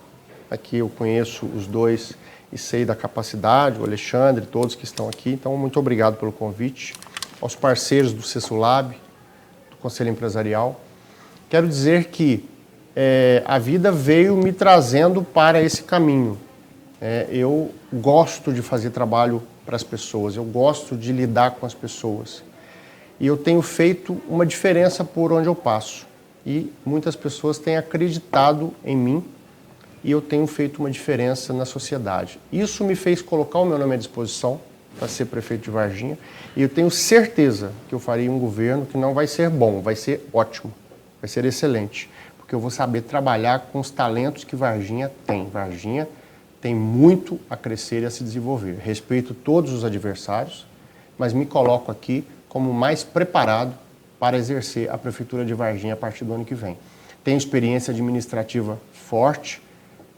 S3: Aqui eu conheço os dois e sei da capacidade, o Alexandre, todos que estão aqui. Então, muito obrigado pelo convite. Aos parceiros do CESULAB, do Conselho Empresarial. Quero dizer que a vida veio me trazendo para esse caminho. Eu gosto de fazer trabalho para as pessoas, eu gosto de lidar com as pessoas. E eu tenho feito uma diferença por onde eu passo. E muitas pessoas têm acreditado em mim e eu tenho feito uma diferença na sociedade. Isso me fez colocar o meu nome à disposição para ser prefeito de Varginha e eu tenho certeza que eu farei um governo que não vai ser bom, vai ser ótimo, vai ser excelente, porque eu vou saber trabalhar com os talentos que Varginha tem. Varginha tem muito a crescer e a se desenvolver. Respeito todos os adversários, mas me coloco aqui como mais preparado para exercer a Prefeitura de Varginha a partir do ano que vem. Tenho experiência administrativa forte,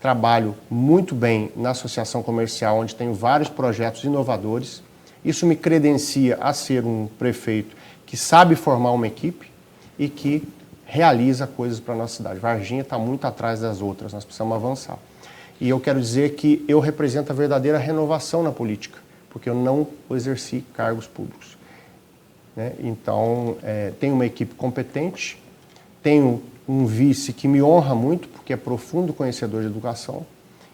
S3: trabalho muito bem na associação comercial, onde tenho vários projetos inovadores. Isso me credencia a ser um prefeito que sabe formar uma equipe e que realiza coisas para a nossa cidade. Varginha está muito atrás das outras, nós precisamos avançar. E eu quero dizer que eu represento a verdadeira renovação na política, porque eu não exerci cargos públicos. Então, tenho uma equipe competente, tenho um vice que me honra muito, porque é profundo conhecedor de educação,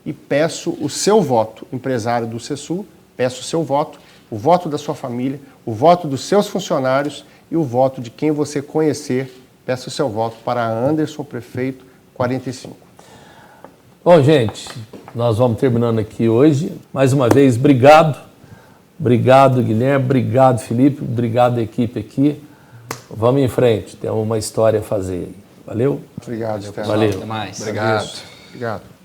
S3: e peço o seu voto, empresário do CESUL, peço o seu voto, o voto da sua família, o voto dos seus funcionários e o voto de quem você conhecer. Peço o seu voto para Anderson Prefeito 45.
S1: Bom, gente, nós vamos terminando aqui hoje. Mais uma vez, obrigado. Obrigado, Guilherme. Obrigado, Felipe. Obrigado, equipe aqui. Vamos em frente. Temos uma história a fazer. Valeu?
S3: Obrigado, Stefano.
S1: Valeu.
S2: Até mais.
S4: Obrigado.
S3: Obrigado.